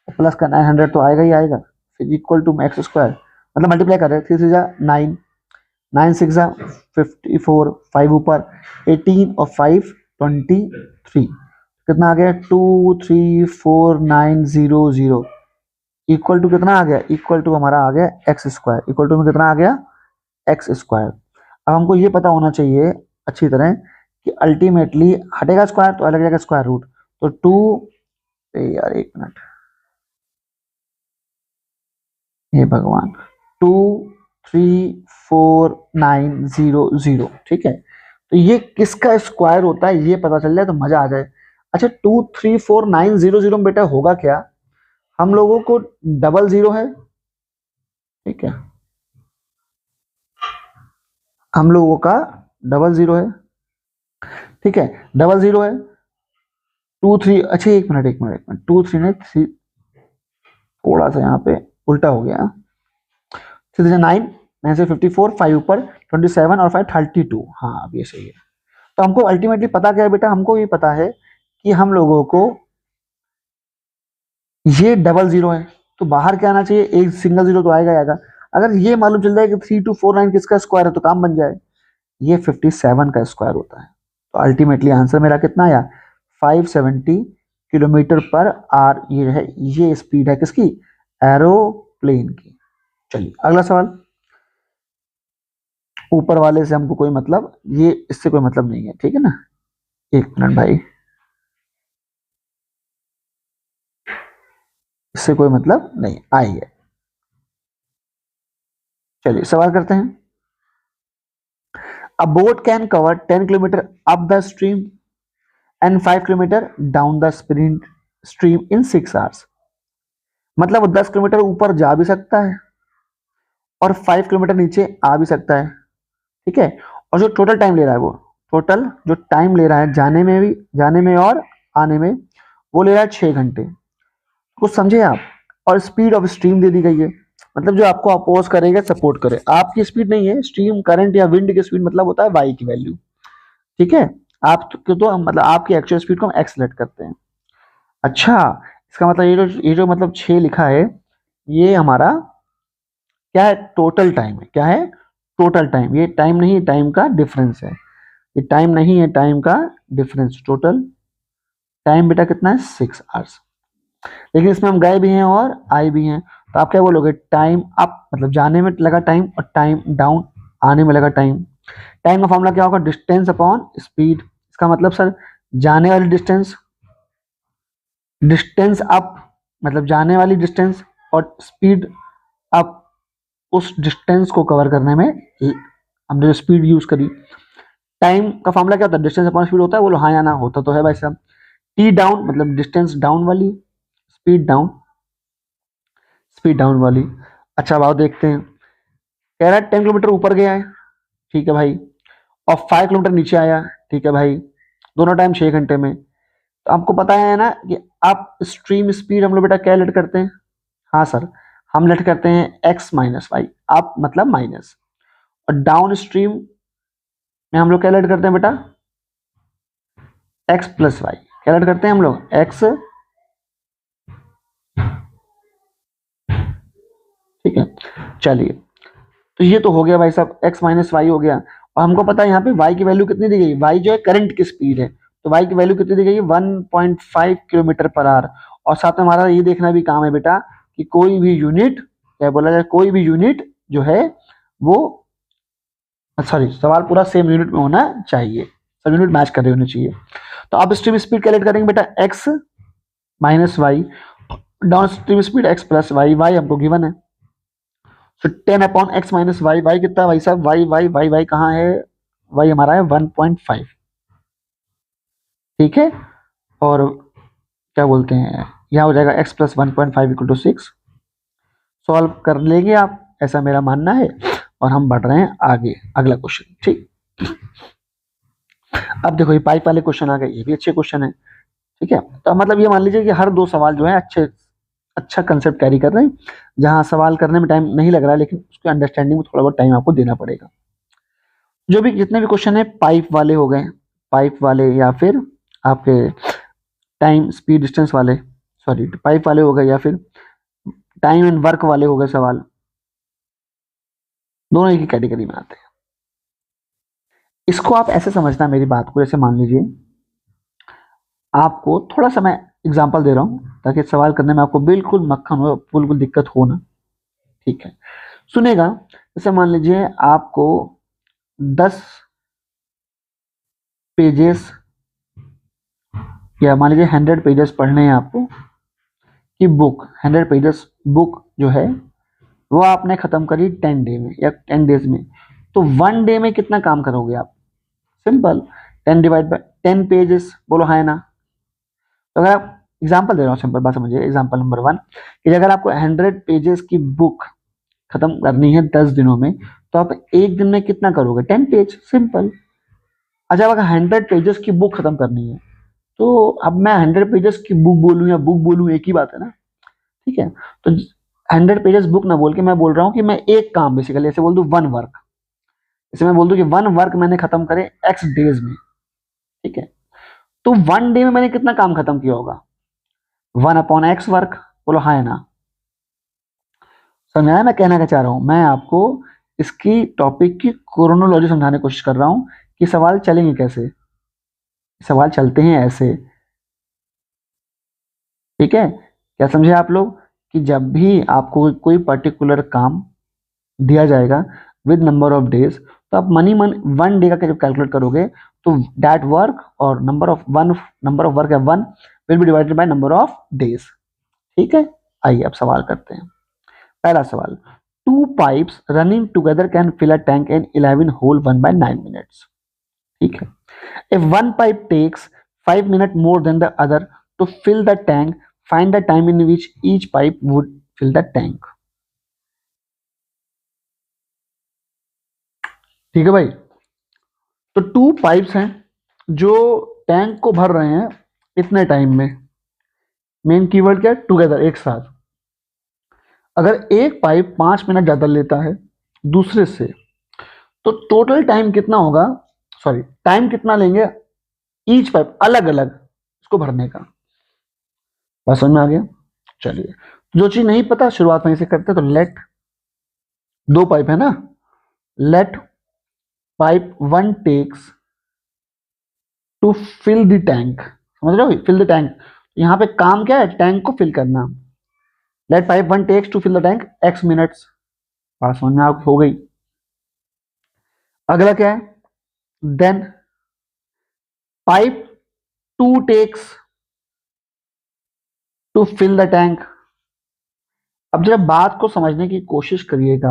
प्लस का 900 तो आएगा ही आएगा, फिर इक्वल टू एक्स स्क्वायर, मतलब मल्टीप्लाई कर रहे हैं। 3 3 जा 9, 9 6 जा 54, 5 ऊपर 18 और 5 23, कितना आ गया, 2 3 4 9 0 0 इक्वल टू कितना आ गया, इक्वल टू हमारा आ गया एक्स स्क्वायर, इक्वल टू में कितना आ गया, एक्स स्क्वायर। अब हमको ये पता होना चाहिए अच्छी तरह कि अल्टीमेटली हटेगा स्क्वायर तो अलग जाएगा स्क्वायर रूट। तो 2, यार एक मिनट, हे भगवान, 2 3 4 9 0 0। ठीक है, तो ये किसका स्क्वायर होता है ये पता चल जाए तो मजा आ जाए। अच्छा, 2 3 4 9 0 0 में बेटा होगा क्या, हम लोगों को डबल जीरो है। ठीक है, हम लोगों का डबल जीरो है। ठीक है, डबल जीरो है, 2 3, अच्छा एक मिनट 2 3 ने 3, थोड़ा सा यहाँ पे उल्टा हो गया। 9 9 से 54, 5 ऊपर 27 और 5 32। हाँ अब ये सही है। तो हमको अल्टीमेटली पता क्या है बेटा, हमको ये पता है कि हम लोगों को ये डबल जीरो है, तो बाहर क्या आना चाहिए, एक सिंगल जीरो तो आएगा आएगा। अगर ये मालूम चल जाए कि 3249 किसका स्क्वायर है तो काम बन जाए, ये 57 का स्क्वायर होता है। तो अल्टीमेटली आंसर मेरा कितना आया, 570 किलोमीटर पर आर। ये है, ये स्पीड है किसकी, एरोप्लेन की। चलिए अगला सवाल। ऊपर वाले से हमको कोई मतलब, ये इससे कोई मतलब नहीं है, ठीक है ना? एक मिनट भाई, इससे कोई मतलब नहीं, आइए चलिए सवाल करते हैं। अ boat can cover 10 kilometre up the stream and 5 kilometre down the stream in 6 hours. मतलब वो 10 किलोमीटर ऊपर जा भी सकता है और 5 किलोमीटर नीचे आ भी सकता है, ठीक है। और जो टोटल टाइम ले रहा है, वो टोटल जो टाइम ले रहा है जाने में और आने में, वो ले रहा है 6 घंटे। कुछ समझे आप। और स्पीड ऑफ स्ट्रीम दे दी गई है, मतलब जो आपको अपोज करेगा सपोर्ट करे, आपकी स्पीड नहीं है, स्ट्रीम करंट या विंड की स्पीड मतलब होता है वाई की वैल्यू, ठीक है। आप तो हम मतलब आपकी एक्चुअल स्पीड को हम एक्स लेट करते हैं। अच्छा, इसका मतलब ये जो मतलब 6 लिखा है, ये हमारा क्या है, टोटल टाइम है। क्या है, टोटल टाइम। ये टाइम नहीं, टाइम का डिफरेंस है। ये टाइम नहीं है, टाइम का डिफरेंस। टोटल टाइम बेटा कितना है, 6 आवर्स। लेकिन इसमें हम गए भी हैं और आए भी हैं, तो आप क्या बोलोगे, टाइम अप मतलब जाने में लगा टाइम, और टाइम डाउन आने में लगा टाइम। टाइम का फॉर्मूला क्या होगा, डिस्टेंस अपॉन स्पीड। इसका मतलब सर जाने वाली डिस्टेंस, डिस्टेंस अप मतलब जाने वाली डिस्टेंस, और स्पीड अप उस डिस्टेंस को कवर करने में हमने जो स्पीड यूज करी। टाइम का फॉर्मूला क्या होता है, डिस्टेंस अपॉन स्पीड होता है, बोलो हाँ या ना, होता तो है भाई साहब। टी डाउन मतलब डिस्टेंस डाउन वाली, स्पीड डाउन, स्पीड डाउन वाली। अच्छा अब आओ देखते हैं, कह रहा है 10 किलोमीटर ऊपर गया है, ठीक है भाई, और 5 किलोमीटर नीचे आया, ठीक है भाई, दोनों टाइम 6 घंटे में। तो आपको पता है ना कि आप स्ट्रीम स्पीड हम लोग बेटा क्या लेट करते हैं, हाँ सर, हम लेट करते हैं x माइनस वाई, आप मतलब माइनस। और डाउन स्ट्रीम में हम लोग क्या लेट करते हैं बेटा, x प्लस वाई। क्या लेट करते हैं हम लोग, x, ठीक है। चलिए, तो ये तो हो गया भाई साहब, x माइनस वाई हो गया। और हमको पता है यहाँ पे y की वैल्यू कितनी दी गई, y जो है करंट की स्पीड है, तो y की वैल्यू कितनी दी गई है, 1.5 किलोमीटर पर आवर। और साथ में हमारा ये देखना भी काम है बेटा कि कोई भी यूनिट, क्या बोला जाए, कोई भी यूनिट जो है वो, सॉरी, सवाल पूरा सेम यूनिट में होना चाहिए, सब यूनिट मैच कर रहे होने चाहिए। तो आप स्ट्रीम स्पीड कैलकुलेट करेंगे बेटा, x minus y, downstream speed x plus y, y हमको गिवन है। तो 10 upon x minus y, y कितना भाई साहब, वाई वाई वाई वाई कहाँ है, वाई हमारा है 1.5, ठीक है। और क्या बोलते हैं, यहाँ हो जाएगा x plus 1.5 equal to 6। Solve कर लेंगे आप, ऐसा मेरा मानना है। और हम बढ़ रहे हैं आगे, अगला क्वेश्चन, ठीक। अब देखो ये पाइप वाले क्वेश्चन आ गए, ये भी अच्छे क्वेश्चन है, ठीक है। तो मतलब ये मान लीजिए कि हर 2 सवाल जो है अच्छा कंसेप्ट कैरी कर रहे हैं, जहां सवाल करने में टाइम नहीं लग रहा है, लेकिन उसके अंडरस्टैंडिंग में थोड़ा बहुत टाइम आपको देना पड़ेगा। जो भी जितने भी क्वेश्चन है पाइप वाले हो गए, पाइप वाले या फिर आपके टाइम स्पीड डिस्टेंस वाले, सॉरी पाइप वाले हो गए, या फिर टाइम एंड वर्क वाले हो गए सवाल, दोनों एक ही कैटेगरी में आते हैं। इसको आप ऐसे समझना मेरी बात को, जैसे मान लीजिए आपको थोड़ा सा मैं एग्जांपल दे रहा हूं, ताकि सवाल करने में आपको बिल्कुल मक्खन हो, बिल्कुल दिक्कत हो ना, ठीक है। सुनेगा, जैसे मान लीजिए आपको 10 पेजेस या मान लीजिए 100 पेजेस पढ़ने हैं आपको कि बुक, 100 पेजेस बुक जो है वो आपने खत्म करी 10 डे में या 10 डेज में। तो 1 डे में कितना काम करोगे आप, सिंपल, 10 डिवाइड बाय 10 पेजेस, बोलो हाँ ना। तो अगर आप, एग्जाम्पल दे रहा हूँ, सिंपल बात समझिए, एग्जाम्पल नंबर 1 कि अगर आपको 100 पेजेस की बुक खत्म करनी है 10 दिनों में, तो आप एक दिन में कितना करोगे, 10 पेज, सिंपल। अच्छा, अगर 100 पेजेस की बुक खत्म करनी है, तो अब मैं 100 पेजेस की बुक बोलूं या बुक बोलूं, एक ही बात है ना, ठीक है। तो 100 पेजेस बुक ना बोल के मैं बोल रहा हूँ कि मैं एक काम, बेसिकली ऐसे बोल दूं, 1 वर्क, जैसे मैं बोल दूं कि 1 वर्क मैंने खत्म करे x डेज में, ठीक है। तो 1 डे में मैंने कितना काम खत्म किया होगा, 1 अपॉन एक्स वर्क, बोलो हाँ है ना। समझ आया मैं कहना क्या चाह रहा हूं, मैं आपको इसकी टॉपिक की क्रोनोलॉजी समझाने की कोशिश कर रहा हूं कि सवाल चलेंगे कैसे, सवाल चलते हैं ऐसे, ठीक है। क्या समझे आप लोग, कि जब भी आपको कोई पर्टिकुलर काम दिया जाएगा विद नंबर ऑफ डेज, तो आप मनी मन 1 डे का जब कैलकुलेट करोगे, तो दैट वर्क और नंबर ऑफ वर्क है 1 will be divided by number of days, ठीक है। आइए अब सवाल करते हैं। पहला सवाल, 2 pipes running together can fill a tank in 11 hole 1 by 9 minutes. ठीक है. If one pipe takes 5 minutes more than the other to fill the tank, find the time in which each pipe would fill the tank. ठीक है भाई. तो 2 pipes हैं जो tank को भर रहे हैं इतने टाइम में. मेन कीवर्ड क्या है? टुगेदर, एक साथ. अगर एक पाइप 5 मिनट ज्यादा लेता है दूसरे से, तो टोटल टाइम कितना होगा, सॉरी टाइम कितना लेंगे ईच पाइप अलग अलग इसको भरने का. बात समझ में आ गया? चलिए, जो चीज नहीं पता शुरुआत वहीं से करते. तो लेट, 2 पाइप है ना, let pipe 1 takes to fill the tank. समझ रहे हो? फिल द टैंक, यहाँ पे काम क्या है? टैंक को फिल करना. Let pipe 1 takes to fill the tank x minutes. बात समझ में हो गई? अगला क्या है? Then pipe 2 takes to fill the tank. अब जब बात को समझने की कोशिश करिएगा,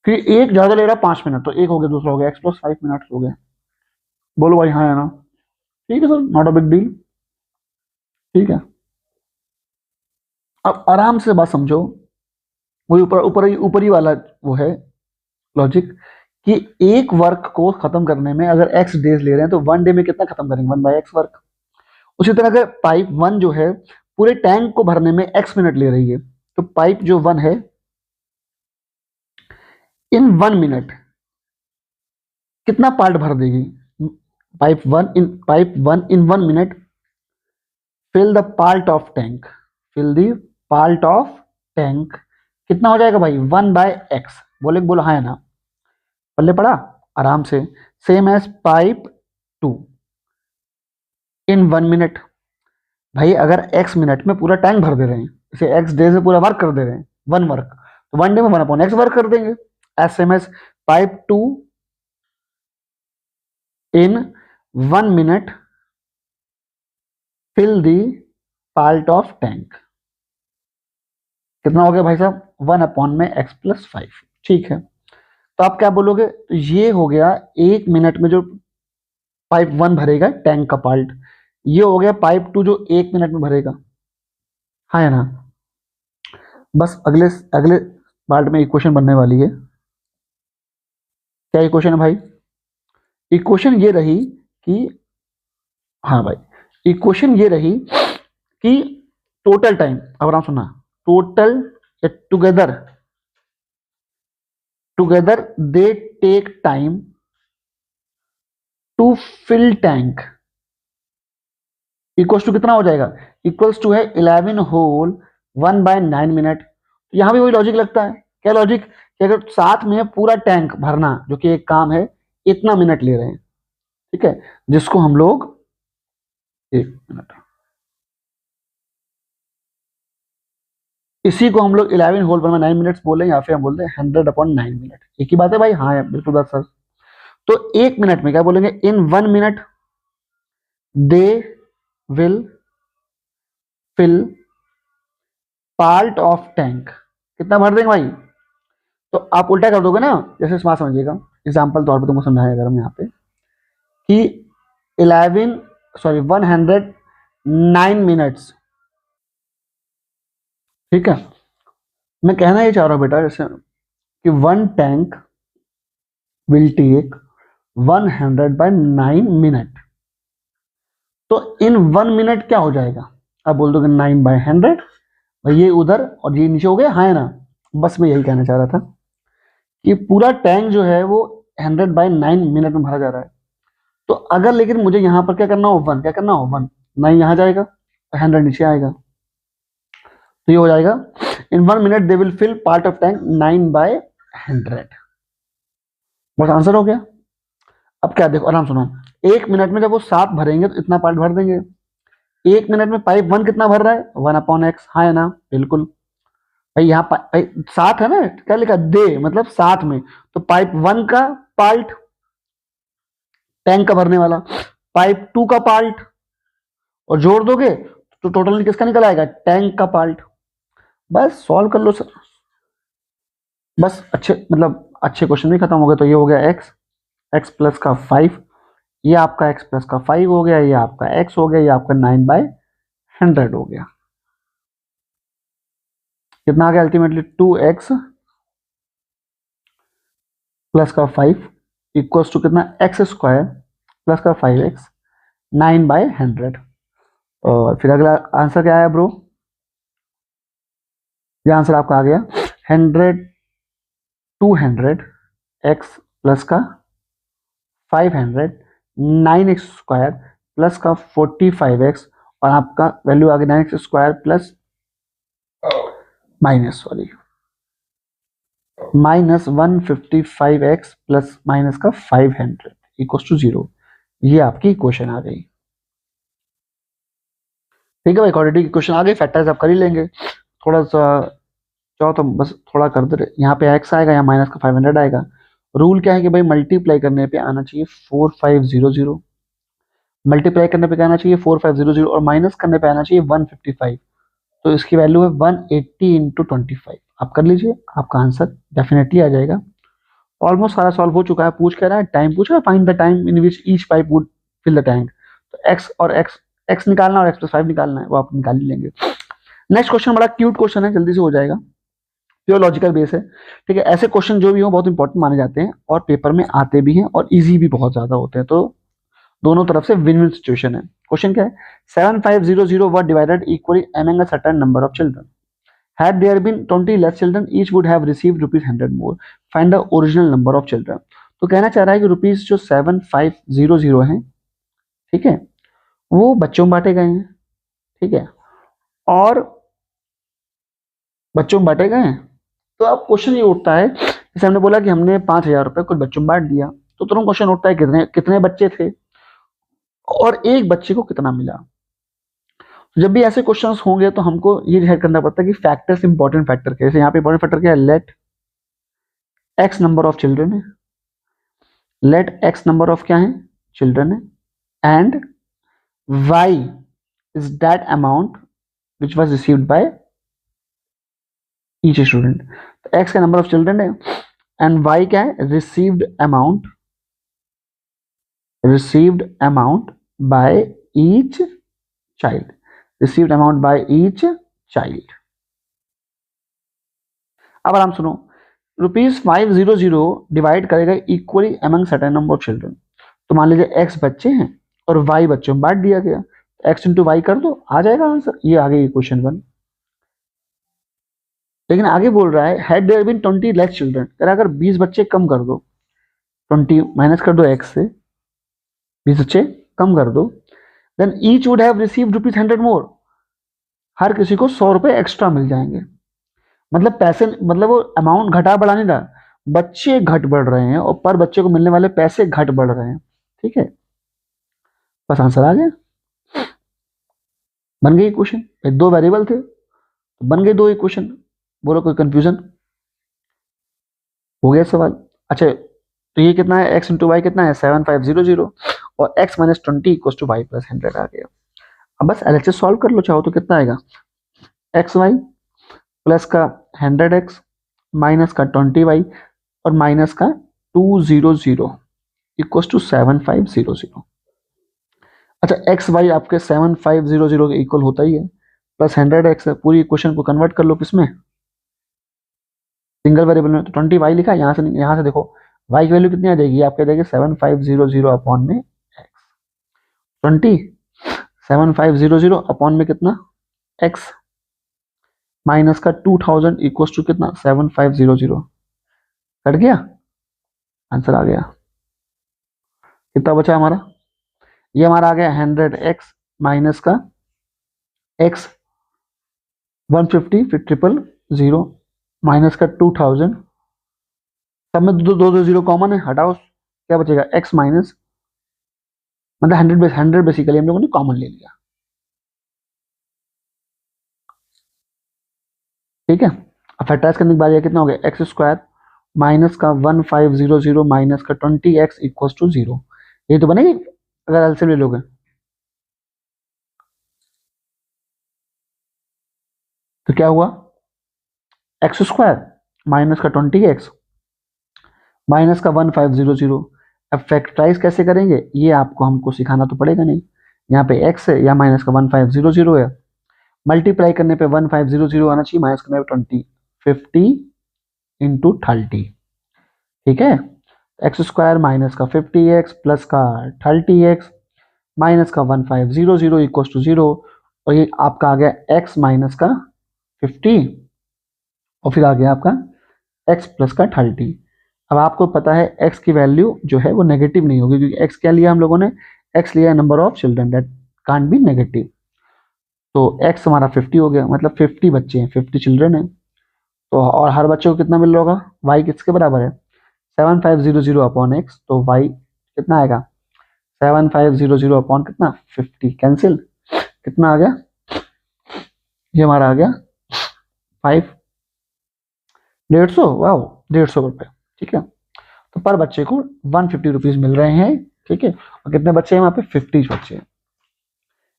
कि एक ज्यादा ले रहा 5 मिनट, तो एक हो गया, दूसरा हो गया, x प्लस 5 मिनट हो गया. बोलो भाई हाँ है ना? ठीक है sir, not a big deal. ठीक है, अब आराम से बात समझो. वही ऊपर ही वाला वो है लॉजिक, कि एक वर्क को खत्म करने में अगर x डेज ले रहे हैं तो 1 डे में कितना खत्म करेंगे? 1 बाय x वर्क. उसी तरह अगर पाइप 1 जो है पूरे टैंक को भरने में x मिनट ले रही है, तो पाइप जो 1 है इन 1 मिनट कितना पार्ट भर देगी? Pipe 1 in 1 minute fill the part of tank. Fill the part of tank कितना हो जाएगा भाई? 1 बाय x. बोलो हाँ है ना? पल्ले पड़ा आराम से. Same as pipe 2 in 1 minute. भाई अगर x मिनट में पूरा टैंक भर दे रहे हैं, इसे x डे से पूरा वर्क कर दे रहे हैं, 1 वर्क, तो 1 डे में 1/x वर्क कर देंगे. As same as pipe 2 in 1 minute fill the part of tank. कितना हो गया भाई साहब? 1/x plus 5. ठीक है, तो आप क्या बोलोगे? तो ये हो गया 1 मिनट में जो पाइप 1 भरेगा टैंक का पार्ट, ये हो गया पाइप 2 जो 1 मिनट में भरेगा. हाँ है ना? बस अगले अगले पार्ट में इक्वेशन बनने वाली है. क्या इक्वेशन है भाई? इक्वेशन ये रही कि, हाँ भाई, इक्वेशन ये रही कि टोटल टाइम, अब आप सुना, total together they take time to fill tank equals to कितना हो जाएगा? इक्वल्स टू है 11 होल 1 बाय 9 मिनट. यहां भी वही लॉजिक लगता है. क्या लॉजिक? कि अगर साथ में पूरा टैंक भरना जो कि एक काम है, इतना मिनट ले रहे हैं. ठीक है, जिसको हम लोग, एक मिनट, इसी को हम लोग 11 होल 1 बाय 9 मिनट्स बोले, या फिर हम बोलते हैं 100/9 मिनट. एक ही बात है भाई. हाँ है बिल्कुल बात सर. तो 1 मिनट में क्या बोलेंगे? In 1 minute they will fill part of tank. कितना भर देंगे भाई? तो आप उल्टा कर दोगे ना, जैसे स्मार्ट समझिएगा. एग्जाम्पल तौर पे तुमको समझाया अगर हम यहाँ पे कि 109 मिनट्स. ठीक है, मैं कहना ये चाह रहा हूँ बेटा, जैसे कि 1 टैंक विल टेक 100/9 मिनट. तो इन 1 मिनट क्या हो जाएगा? आप बोल दोगे 9/100. भाई ये उधर और ये नीचे हो गया. हाँ है ना? बस मैं यही कहना चाह रहा था कि पूरा टैंक जो है वो 100/9 मिनट में भरा जा रहा है. तो अगर लेकिन मुझे यहाँ पर क्या करना हो? 1. क्या करना हो? 1. 9 यहाँ जाएगा, 100 नीचे आएगा. तो ये हो जाएगा in 1 minute they will fill part of tank 9/100. बस आंसर हो गया. अब क्या देखो, आराम सुनो. 1 मिनट में जब वो 7 भरेंगे तो इतना पार्ट भर देंगे. 1 मिनट में पाइप 1 कितना भर रहा है? 1/x. हाँ है ना? बिल्कुल भाई. यहाँ भाई 7 है ना, क्या लिखा? दे मतलब साथ में. तो पाइप 1 का पार्ट टैंक का भरने वाला, पाइप 2 का पार्ट, और जोड़ दोगे तो टोटल किसका निकल आएगा, टैंक का पार्ट। बस सॉल्व कर लो सर, बस अच्छे मतलब अच्छे क्वेश्चन भी खत्म हो गए। तो ये हो गया एक्स, एक्स प्लस का 5, ये आपका एक्स प्लस का 5 हो गया, ये आपका एक्स हो गया, ये आपका 9/100 हो गया। कितना आ गया अल्टीमेटली, 2x प्लस का 5 इक्वल्स टू कितना, एक्स स्क्वायर प्लस का 5x 9/100। और फिर अगला आंसर क्या आया ब्रो, ये आंसर आपका आ गया 100, 200 x प्लस का 500 9x स्क्वायर प्लस का 45x, और आपका वैल्यू आ गया 9x square plus minus minus 155x plus minus का 500 इक्वल टू 0। ये आपकी इक्वेशन आ गई। ठीक है भाई, क्वाड्रेटिक इक्वेशन आ गई, फैक्टर्स आप कर ही लेंगे। थोड़ा सा चाहो तो बस थोड़ा कर दे, यहाँ पे x आएगा, यहाँ माइनस का 500 आएगा। रूल क्या है कि भाई मल्टीप्लाई करने पे आना चाहिए 4500, मल्टीप्लाई करने पे क्या आना चाहिए 4500, और माइनस करने पे आना चाहिए 155। तो इसकी वैल्यू है 180 इंटू 25। आप कर लीजिए, आपका आंसर डेफिनेटली आ जाएगा। ऑलमोस्ट सारा सॉल्व हो चुका है। पूछ कह रहा है टाइम पूछ रहा है, find the time in which each pipe would fill the tank. तो एक्स और एक्स निकालना और एक्स प्लस 5 निकालना है, वो आप निकाल ही लेंगे। नेक्स्ट क्वेश्चन बड़ा क्यूट क्वेश्चन है, जल्दी से हो जाएगा, प्योर लॉजिकल बेस है। ठीक है, ऐसे क्वेश्चन जो भी हो बहुत इंपॉर्टेंट माने जाते हैं और पेपर में आते भी हैं और इजी भी बहुत ज्यादा होते हैं, तो दोनों तरफ से विन विन सिचुएशन है। क्वेश्चन क्या है, 7500 were divided equally among a certain number of children. Had there been 20 less children, each would have received rupees 100 more. Find the original number of children. तो कहना चाह रहा है कि रुपीज जो 7500 हैं, ठीक है, वो बच्चों में बांटे गए हैं। ठीक है, और बच्चों में बांटे गए हैं, तो अब क्वेश्चन ये उठता है, जैसे हमने बोला कि हमने 5000 रुपए कुछ बच्चों में बांट दिया, तो तुरंत क्वेश्चन उठता है कितने कितने बच्चे थे और एक बच्चे को कितना मिला। जब भी ऐसे क्वेश्चंस होंगे तो हमको ये डिसाइड करना पड़ता है कि फैक्टर्स इंपॉर्टेंट फैक्टर के, जैसे यहाँ पे इंपॉर्टेंट फैक्टर क्या है, let x number of children है, लेट एक्स नंबर ऑफ क्या है, चिल्ड्रन है, and y is that amount which was received by each student. तो एक्स का नंबर ऑफ चिल्ड्रन है एंड वाई क्या है, received amount by each child, received amount by each child. अब आराम सुनो, ₹500 डिवाइड करेगा equally among certain number of children. तो मान लीजिए एक्स बच्चे हैं और वाई बच्चों में बांट दिया गया, एक्स इंटू वाई कर दो, आ जाएगा आंसर। ये आ गई क्वेश्चन 1। लेकिन आगे बोल रहा है had there been 20 less children, अगर 20 बच्चे कम कर दो, 20 माइनस कर दो एक्स से, 20 बच्चे कम कर दो, then each would have received ₹100 more, हर किसी को 100 रुपए एक्स्ट्रा मिल जाएंगे। मतलब पैसे, मतलब वो अमाउंट घटा बढ़ा नहीं रहा, बच्चे घट बढ़ रहे हैं और पर बच्चे को मिलने वाले पैसे घट बढ़ रहे हैं। ठीक है, बस आंसर आ गया, बन गई इक्वेशन। दो वेरिएबल थे तो बन गए दो इक्वेशन। बोलो कोई कंफ्यूजन, हो गया सवाल। अच्छा, तो ये कितना है, एक्स इंटू वाई कितना है 7500, और x minus 20 equal to Y plus 100 आ गया। अब बस एलएचएस सॉल्व कर लो चाहो तो, कितना आएगा, एक्स वाई प्लस का 100x माइनस का 20y और माइनस का 200 इक्वल टू 7500। अच्छा, एक्स वाई आपके 7500 के इक्वल होता ही है, प्लस 100x है। पूरी इक्वेशन को कन्वर्ट कर लो किसमें, सिंगल वेरिएबल में। तो 20y लिखा है, यहाँ से देखो y की वैल्यू कितनी आ जाएगी, आपके जाएगी 7500 अपॉन में x, 7500 अपॉन में कितना x माइनस का 2000 इक्वल टू कितना 7500, कट गया, आंसर आ गया। कितना बचा हमारा, ये हमारा आ गया 100x माइनस का x 150 फिर 000 माइनस का 2000, सब में दो दो 0 कॉमन है, हटाओ, क्या बचेगा x माइनस, मतलब 100 बेसिकली हम लोगों ने कॉमन ले लिया। ठीक है, अब फैक्टराइज करने के बाद ये कितना हो गया, एक्स स्क्वायर माइनस का 1500 माइनस का 20x इक्वल टू 0। ये तो बनेगी अगर एलसीएम ले लोगे। तो क्या हुआ, एक्स स्क्वायर माइनस का 20x माइनस का 1500। अब फैक्टराइज कैसे करेंगे ये आपको हमको सिखाना तो पड़ेगा नहीं। यहाँ पे x है, या माइनस का 1500 है, मल्टीप्लाई करने पे 1500 आना चाहिए, माइनस करने पे 20, 50 × 30। ठीक है, एक्स स्क्वायर माइनस का 50x प्लस का 30x माइनस का 1500 इक्व टू 0, और ये आपका आ गया x माइनस का 50, और फिर आ गया आपका x प्लस का 30। अब आपको पता है x की वैल्यू जो है वो नेगेटिव नहीं होगी, क्योंकि x क्या लिया हम लोगों ने, x लिया number of children that can't be negative. तो x हमारा 50 हो गया, मतलब 50 बच्चे हैं, 50 चिल्ड्रन है। तो और हर बच्चे को कितना मिल रहा होगा, y किसके बराबर है, 7500 अपॉन x, तो y कितना आएगा, 7500 अपॉन कितना 50, कैंसिल, कितना आ गया, ये हमारा आ गया 5, 150, वाह 150 रुपये। ठीक है, तो पर बच्चे को 150 रुपीज मिल रहे हैं। ठीक है, और कितने बच्चे हैं वहाँ पे, 50 बच्चे हैं।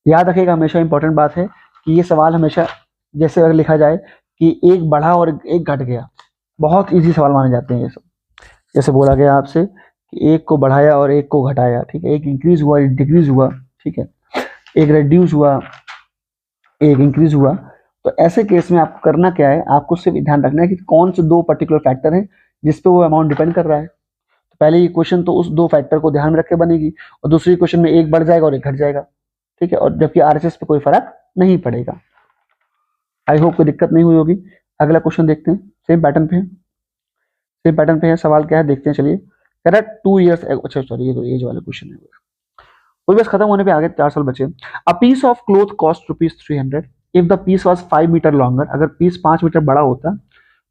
याद रखिएगा, हमेशा इंपॉर्टेंट बात है कि ये सवाल हमेशा जैसे अगर लिखा जाए कि एक बढ़ा और एक घट गया, बहुत इजी सवाल माने जाते हैं ये सब। जैसे बोला गया आपसे कि एक को बढ़ाया और एक को घटाया, ठीक है, एक इंक्रीज हुआ एक डिक्रीज हुआ, ठीक है, एक रिड्यूस हुआ एक इंक्रीज हुआ। तो ऐसे केस में आपको करना क्या है, आपको सिर्फ ध्यान रखना है कि कौन से दो पर्टिकुलर फैक्टर हैं जिस पे वो अमाउंट डिपेंड कर रहा है। तो पहले इक्वेशन तो उस दो फैक्टर को ध्यान में रख के बनेगी, और दूसरी इक्वेशन में एक बढ़ जाएगा और एक घट जाएगा। ठीक है, और जबकि आरएचएस पे कोई फर्क नहीं पड़ेगा। आई होप कोई दिक्कत नहीं हुई होगी। अगला क्वेश्चन देखते हैं, सेम पैटर्न पे है, सवाल क्या है देखते हैं, चलिए। कह रहा है 2 ईयर्स, अच्छा सॉरी ये तो एज वाला क्वेश्चन है, वो बस खत्म होने पे आगे 4 साल बचे। A piece of cloth cost ₹300 if the piece was 5 metre longer, अगर पीस 5 मीटर बड़ा होता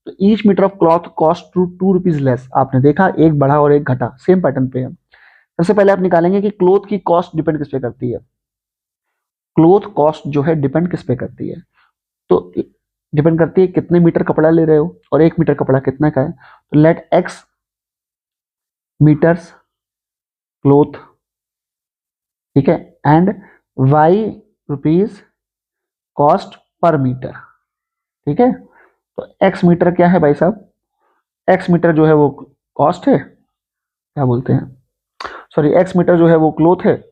तो each metre of cloth cost ₹2 less. आपने देखा एक बढ़ा और एक घटा, सेम पैटर्न पे है। सबसे पहले आप निकालेंगे कि क्लॉथ की कॉस्ट डिपेंड किस पे करती है, क्लॉथ कॉस्ट जो है डिपेंड किस पे करती है, तो डिपेंड करती है कितने मीटर कपड़ा ले रहे हो, और 1 मीटर कपड़ा कितना का है। तो लेट एक्स मीटर्स क्लॉथ, ठीक है, and y rupees cost per metre. ठीक है, तो एक्स मीटर क्या है भाई साहब, एक्स मीटर जो है वो कॉस्ट है, क्या बोलते हैं, सॉरी एक्स मीटर जो है वो क्लॉथ है,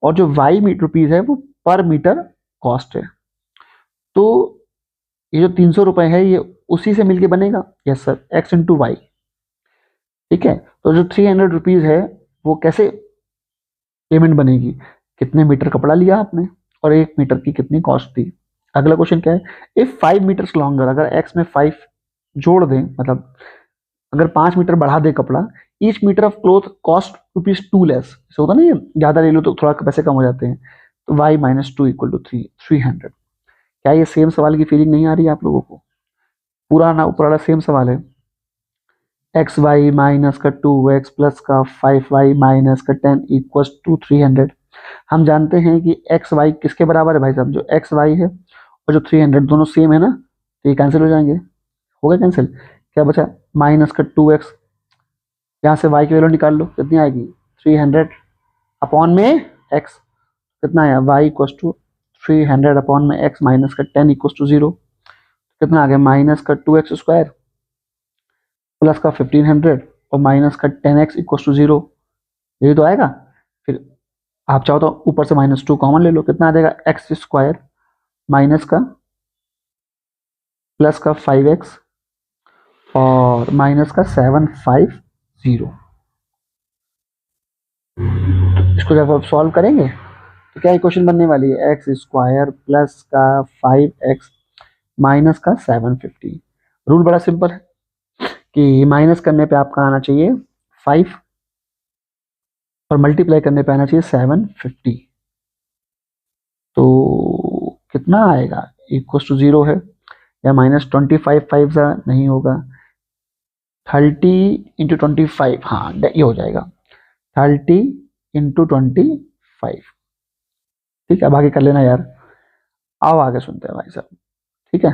और जो वाई रुपीज है वो पर मीटर कॉस्ट है। तो ये जो 300 रुपए है ये उसी से मिलके बनेगा, yes sir, x into y. ठीक है, तो जो 300 रुपीज है वो कैसे पेमेंट बनेगी, कितने मीटर कपड़ा लिया आपने और 1 मीटर की कितनी कॉस्ट थी। अगला क्वेश्चन क्या है, इफ 5 मीटर्स लॉन्गर, अगर एक्स में 5 जोड़ दें, मतलब अगर 5 मीटर बढ़ा दे कपड़ा, each metre of cloth cost ₹2 less, ऐसा होता नहीं है, ज्यादा ले लो तो थोड़ा पैसे कम हो जाते हैं। तो y माइनस 2 इक्वल टू 300। क्या ये सेम सवाल की फीलिंग नहीं आ रही है आप लोगों को, पूरा ना पूरा सेम सवाल है। एक्स वाई माइनस का 2x प्लस का 5y माइनस का 10 इक्वल टू 300। हम जानते हैं कि एक्स वाई किसके बराबर है भाई साहब, जो एक्स वाई है और जो 300 दोनों सेम है ना, तो ये कैंसिल हो जाएंगे, हो गया कैंसिल। क्या बचा, माइनस का 2x, यहाँ से y की वैल्यू निकाल लो, कितनी आएगी 300 अपॉन में x, कितना आया y इक्वल टू 300 अपॉन में x माइनस का 10 इक्वल टू 0, कितना आ गया माइनस का 2x स्क्वायर प्लस का 1500 और माइनस का 10x इक्वल टू 0, यही तो आएगा। फिर आप चाहो तो ऊपर से -2 कॉमन ले लो, कितना आ जाएगा एक्स स्क्वायर माइनस का प्लस का 5x और माइनस का 750। इसको जब आप सॉल्व करेंगे तो क्या इक्वेशन बनने वाली है, एक्स स्क्वायर प्लस का 5x माइनस का 750। रूल बड़ा सिंपल है कि माइनस करने पे आपका आना चाहिए 5 और मल्टीप्लाई करने पे आना चाहिए 750। तो कितना आएगा, इक्वल टू 0 है, या -25 5 नहीं होगा, 30 × 25, हाँ ये हो जाएगा 30 × 25। ठीक है, अब आगे कर लेना यार, आओ आगे सुनते हैं भाई साहब। ठीक है,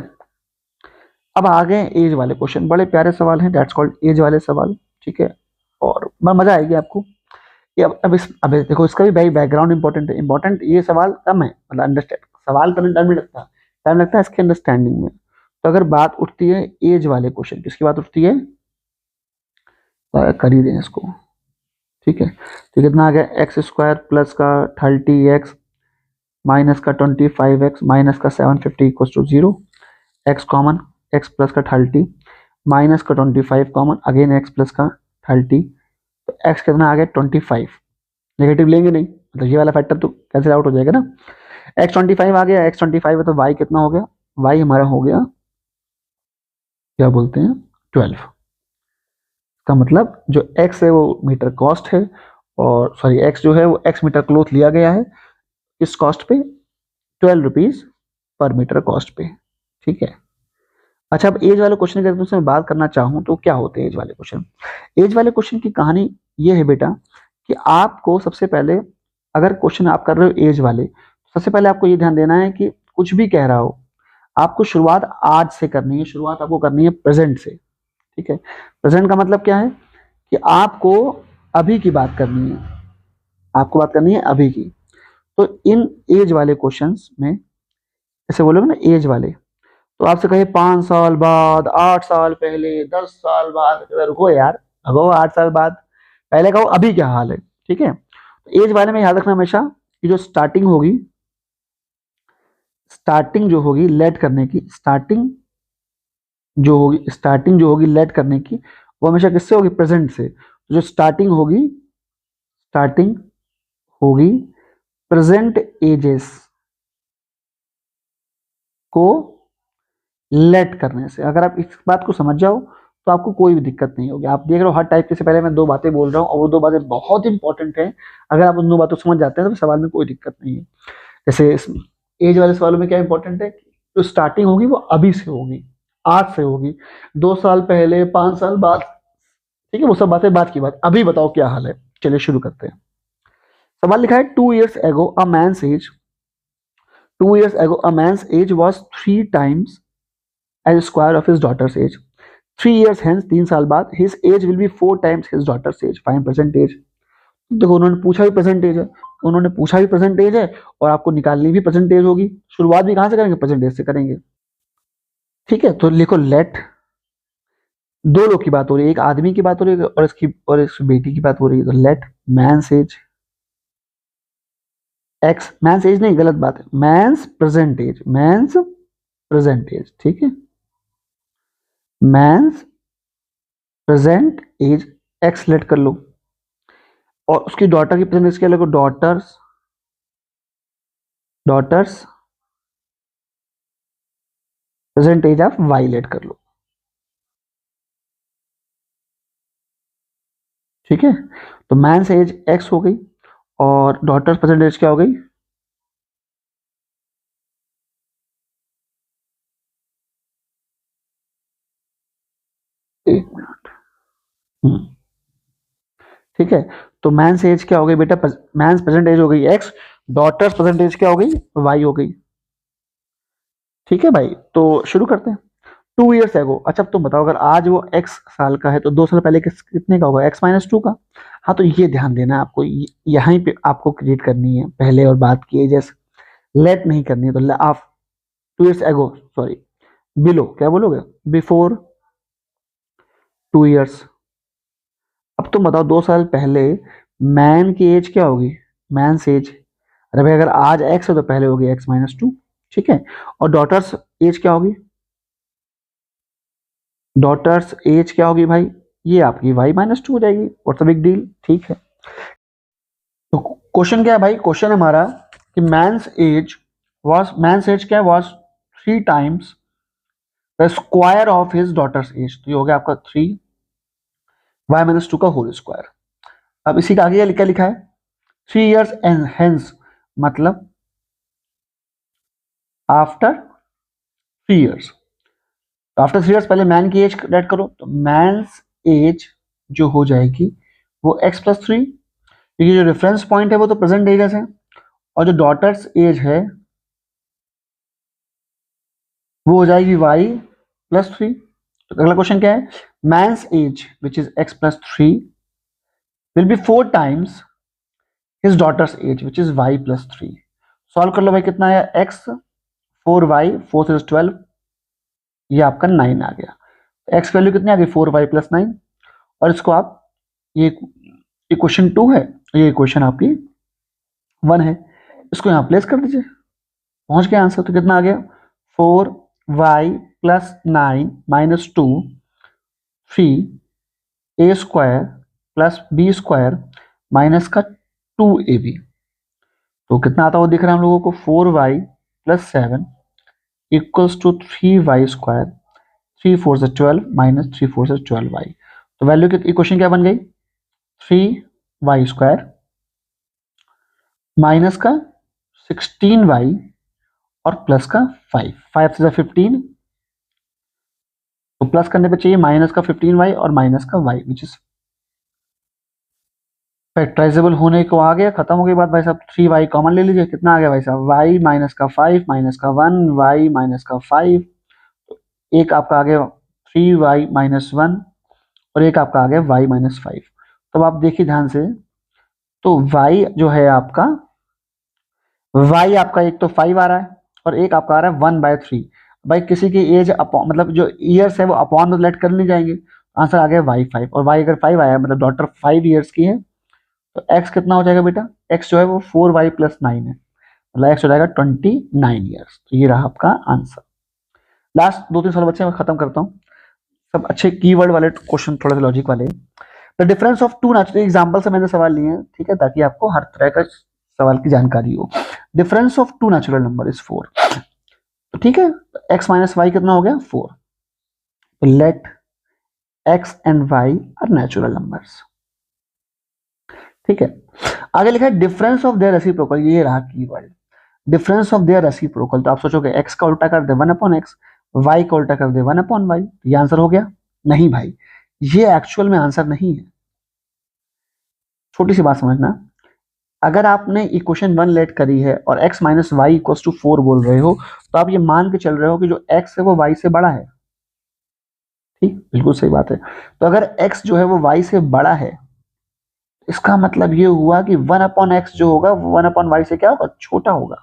अब आ गए एज वाले क्वेश्चन, बड़े प्यारे सवाल हैं, दैट्स कॉल्ड एज वाले सवाल। ठीक है, और मजा आएगी आपको। ये अब देखो इसका भी भाई बैकग्राउंड इंपॉर्टेंट है, इंपॉर्टेंट ये सवाल कम है, मतलब अंडरस्टैंड, सवाल करने टाइम नहीं लगता, टाइम लगता है इसके अंडरस्टैंडिंग में। तो अगर बात उठती है एज वाले क्वेश्चन, किसकी बात उठती है, कर ही दें इसको, ठीक है। तो कितना आ गया, एक्स स्क्वायर प्लस का 30x माइनस का 25x माइनस का 750 equal to 0। X common, x plus का 30 माइनस का 25 कॉमन, अगेन एक्स प्लस का 30, तो एक्स कितना आ गया 25। नेगेटिव लेंगे नहीं, मतलब ये वाला फैक्टर तो कैंसिल आउट हो जाएगा ना। एक्स 25 आ गया, एक्स 25 है तो वाई कितना हो गया, वाई हमारा हो गया क्या बोलते हैं 12। का मतलब जो x है वो मीटर कॉस्ट है, और सॉरी x जो है वो x मीटर क्लोथ लिया गया है, इस कॉस्ट पे 12 रुपीज पर मीटर कॉस्ट पे, ठीक है। अच्छा, अब एज वाले क्वेश्चन की अगर तुमसे मैं बात करना चाहूँ तो क्या होते हैं एज वाले क्वेश्चन। एज वाले क्वेश्चन की कहानी ये है बेटा कि आपको सबसे पहले, अगर क्वेश्चन आप कर रहे हो एज वाले, सबसे पहले आपको ये ध्यान देना है कि कुछ भी कह रहा हो आपको शुरुआत आज से करनी है, शुरुआत आपको करनी है प्रेजेंट से, ठीक है। प्रेजेंट का मतलब क्या है कि आपको अभी की बात करनी है, आपको बात करनी है अभी की। तो इन एज वाले क्वेश्चंस में जैसे बोलोगे ना एज वाले, तो आपसे कहे 5 साल बाद, 8 साल पहले, 10 साल बाद, रुको यार, अगो 8 साल बाद, पहले कहो अभी क्या हाल है, ठीक है। तो एज वाले में याद रखना हमेशा कि जो स्टार्टिंग होगी, स्टार्टिंग जो होगी लेट करने की, स्टार्टिंग जो होगी लेट करने की, वो हमेशा किससे होगी, प्रेजेंट से। तो जो स्टार्टिंग होगी प्रेजेंट एजेस को लेट करने से, अगर आप इस बात को समझ जाओ तो आपको कोई भी दिक्कत नहीं होगी। आप देख रहे हो हर टाइप के से पहले मैं 2 बातें बोल रहा हूँ और वो 2 बातें बहुत इंपॉर्टेंट है। अगर आप उन 2 बातों को समझ जाते हैं तो सवाल में कोई दिक्कत नहीं है। जैसे एज वाले सवालों में क्या इंपॉर्टेंट है, जो स्टार्टिंग होगी वो अभी से होगी, आज से होगी, 2 साल पहले, 5 साल बाद, ठीक है, वो सब बातें बात की बात। अभी बताओ क्या हाल है। चलिए शुरू करते हैं। सवाल लिखा है 2 years ago a man's age 2 years ago a man's age was 3 times as square of his daughter's age. 3 years hence, 3 साल बाद, his age will be 4 times his daughter's age. Find present age. देखो उन्होंने पूछा भी present as है, उन्होंने पूछा भी प्रेजेंट एज है और आपको निकालनी भी प्रेजेंट एज होगी। शुरुआत भी कहां से करेंगे, प्रेजेंट एज से करेंगे, ठीक है। तो लिखो लेट, 2 लोग की बात हो रही है, एक आदमी की बात हो रही है और इसकी बेटी की बात हो रही है। तो let man's age x, man's age नहीं, गलत बात है, मैंस प्रेजेंट एज, ठीक है, man's present age x let कर लो, और उसकी डॉटर की प्रेजेंट एज क्या लगो, daughter's present age of Y let कर लो, ठीक है। तो मैंस एज एक्स हो गई और डॉटर्स प्रेजेंट एज क्या हो गई, एक मिनट, ठीक है। तो मैंस एज क्या हो गई बेटा, मैंस प्रेजेंट एज हो गई एक्स, डॉटर्स प्रेजेंट एज क्या हो गई, वाई हो गई, ठीक है भाई। तो शुरू करते हैं। 2 years एगो, अच्छा अब तुम बताओ अगर आज वो एक्स साल का है तो 2 साल पहले कितने का होगा, x-2 का। हाँ तो ये ध्यान देना है आपको, यहाँ पे आपको क्रिएट करनी है पहले और बाद की एजेस, लेट नहीं करनी है। तो आप 2 years एगो, सॉरी बिलो, क्या बोलोगे, बिफोर 2 years। अब तुम बताओ 2 साल पहले मैन की एज क्या होगी, मैंस एज, अरे भाई अगर आज एक्स है तो पहले होगी x-2, ठीक है। और डॉटर्स एज क्या होगी, डॉटर्स एज क्या होगी भाई, ये आपकी y-2 हो जाएगी, व्हाट्स द बिग डील, ठीक है। तो क्वेश्चन क्या है भाई, क्वेश्चन हमारा कि मैंस एज क्या was 3 times the square of his daughter's as. तो ये हो गया आपका 3y-2 का होल स्क्वायर। अब इसी का आगे क्या लिखा है, 3 years एंड हेंस, मतलब आफ्टर 3 years। तो आफ्टर 3 years पहले मैन की एज ऐड करो, तो मैंस एज जो हो जाएगी वो x+3, क्योंकि जो रेफरेंस पॉइंट है वो तो प्रेजेंट एजेस है, और जो डॉटर्स एज है वो हो जाएगी y+3। तो अगला क्वेश्चन क्या है, man's age which is x+3 will be 4 times his daughter's age which is y+3। Solve कर लो भाई, कितना है x, 4y 4 से 12, ये आपका 9 आ गया। एक्स वैल्यू कितनी आ गई 4y प्लस 9। और इसको आप, ये इक्वेशन 2 है, ये इक्वेशन आपकी 1 है, इसको यहाँ प्लेस कर दीजिए, पहुंच गया आंसर। तो कितना आ गया 4y plus 9 minus 2 3 a square plus b square minus का 2ab। तो कितना आता है वो दिख रहा है हम लोगों को 4y plus 7 equals to 3y square, 3 4 से 12 माइनस 3 4 से 12y। तो वैल्यू की इक्वेशन क्या बन गई 3y स्क्वायर माइनस का 16y और प्लस का 5, 5 से 15, तो प्लस करने पे चाहिए माइनस का 15y और माइनस का y विच इज फैक्टराइजेबल होने को आ गया, खत्म हो गई बात भाई साहब। 3y कॉमन ले लीजिए, कितना आ गया भाई साहब y माइनस का 5 माइनस का 1 y माइनस का 5, एक आपका आ गया 3y माइनस 1 और एक आपका आ गया y माइनस 5। तो आप देखिए ध्यान से, तो y जो है आपका, y आपका एक तो 5 आ रहा है और एक आपका आ रहा है 1/3। भाई किसी की एज मतलब जो ईयर्स है वो अपॉन में लेट कर नहीं जाएंगे, आंसर आ गया y 5, और y अगर 5 आया मतलब डॉटर 5 ईयर्स की है, तो x कितना हो जाएगा बेटा, x जो है वो 4y प्लस 9 है, मतलब x हो जाएगा 29 ईयर्स। तो ये रहा आपका आंसर। लास्ट 2-3 सवाल बच्चे मैं खत्म करता हूँ, सब अच्छे कीवर्ड वाले क्वेश्चन, थोड़ा सा लॉजिक वाले। The difference of two natural example से मैंने सवाल लिए हैं, ठीक है, ताकि आपको हर तरह का सवाल की जानकारी हो। Difference of two natural number is 4, तो ठीक है, x माइनस वाई कितना हो गया 4। तो let x and y are natural numbers, ठीक है। आगे लिखा है डिफरेंस ऑफ देयर रेसिप्रोकल, ये रहा keyword difference of their reciprocal. तो आप सोचोगे x का उल्टा कर दे 1/x, y का उल्टा कर दे 1/y, ये आंसर हो गया? नहीं भाई, ये एक्चुअल में आंसर नहीं है। छोटी सी बात समझना, अगर आपने इक्वेशन 1 लेट करी है और x minus Y equals to 4 बोल रहे हो, तो आप ये मान के चल रहे हो कि जो x है वो y से बड़ा है, ठीक, बिल्कुल सही बात है। तो अगर x जो है वो y से बड़ा है, इसका मतलब ये हुआ कि 1/x जो होगा वो 1/y से क्या होगा, छोटा होगा।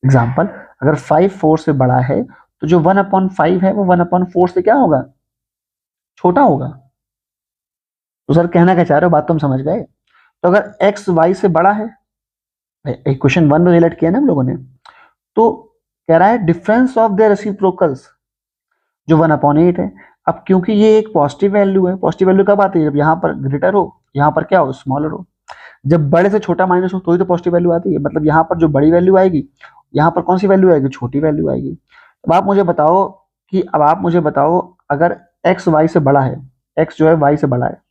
एग्जाम्पल, अगर 5 4 से बड़ा है, तो जो 1/5 है वो 1/4 से क्या होगा, छोटा होगा। तो सर कहना क्या चाह रहे हो, बात तुम समझ गए। तो अगर x y से बड़ा है, इक्वेशन 1 में रिलेट किया ना हम लोगों ने, तो कह रहा है डिफरेंस ऑफ द रेसिप्रोकल्स जो 1/8 है। अब क्योंकि ये एक पॉजिटिव वैल्यू है, पॉजिटिव वैल्यू कब आती है, जब यहाँ पर ग्रेटर हो, यहाँ पर क्या हो, स्मॉलर हो। जब बड़े से छोटा माइनस हो तो ही तो पॉजिटिव वैल्यू आती है, मतलब यहाँ पर जो बड़ी वैल्यू आएगी, यहाँ पर कौन सी वैल्यू आएगी, छोटी वैल्यू आएगी। अब आप मुझे बताओ कि, अब आप मुझे बताओ अगर x y से बड़ा है, x जो है y से बड़ा है,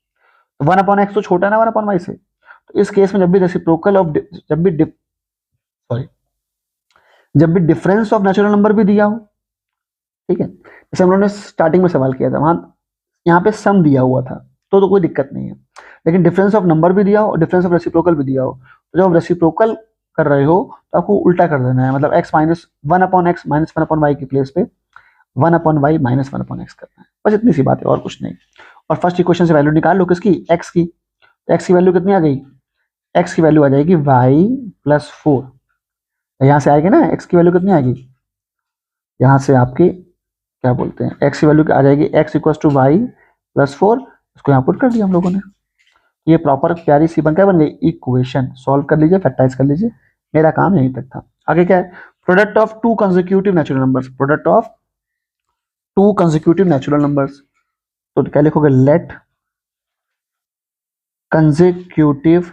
तो 1/x तो छोटा है ना 1/y से। तो इस केस में जब भी रेसिप्रोकल ऑफ, जब भी डिफरेंस ऑफ नेचुरल नंबर भी दिया हो, ठीक है, जैसे हम लोगों ने स्टार्टिंग में सवाल किया था, वहां यहाँ पे सम दिया हुआ था, तो कोई दिक्कत नहीं है। लेकिन डिफरेंस ऑफ नंबर भी दिया हो और डिफरेंस ऑफ रेसिप्रोकल भी दिया हो, तो जब आप रेसिप्रोकल कर रहे हो तो आपको उल्टा कर देना है, मतलब x minus 1/x minus 1/y की प्लेस पे 1/y माइनस 1/x करना है, बस इतनी सी बात है और कुछ नहीं। और फर्स्ट इक्वेशन से वैल्यू निकाल लो किसकी, x की। x की वैल्यू कितनी आ गई, x की वैल्यू आ जाएगी y प्लस 4, यहाँ से आएगी ना, x की वैल्यू कितनी आएगी, यहाँ से आपकी क्या बोलते हैं, x की वैल्यू आ जाएगी x equal to Y plus 4, इसको यहाँ पुट कर दिया हम लोगों ने। ये प्रॉपर प्यारी सी बन गई इक्वेशन। सॉल्व कर लीजिए, फैक्टराइज कर लीजिए, मेरा काम यहीं तक था। आगे क्या है, product of to consecutive natural numbers, product of to consecutive natural numbers. तो क्या लिखोगे, लेट कंसेक्यूटिव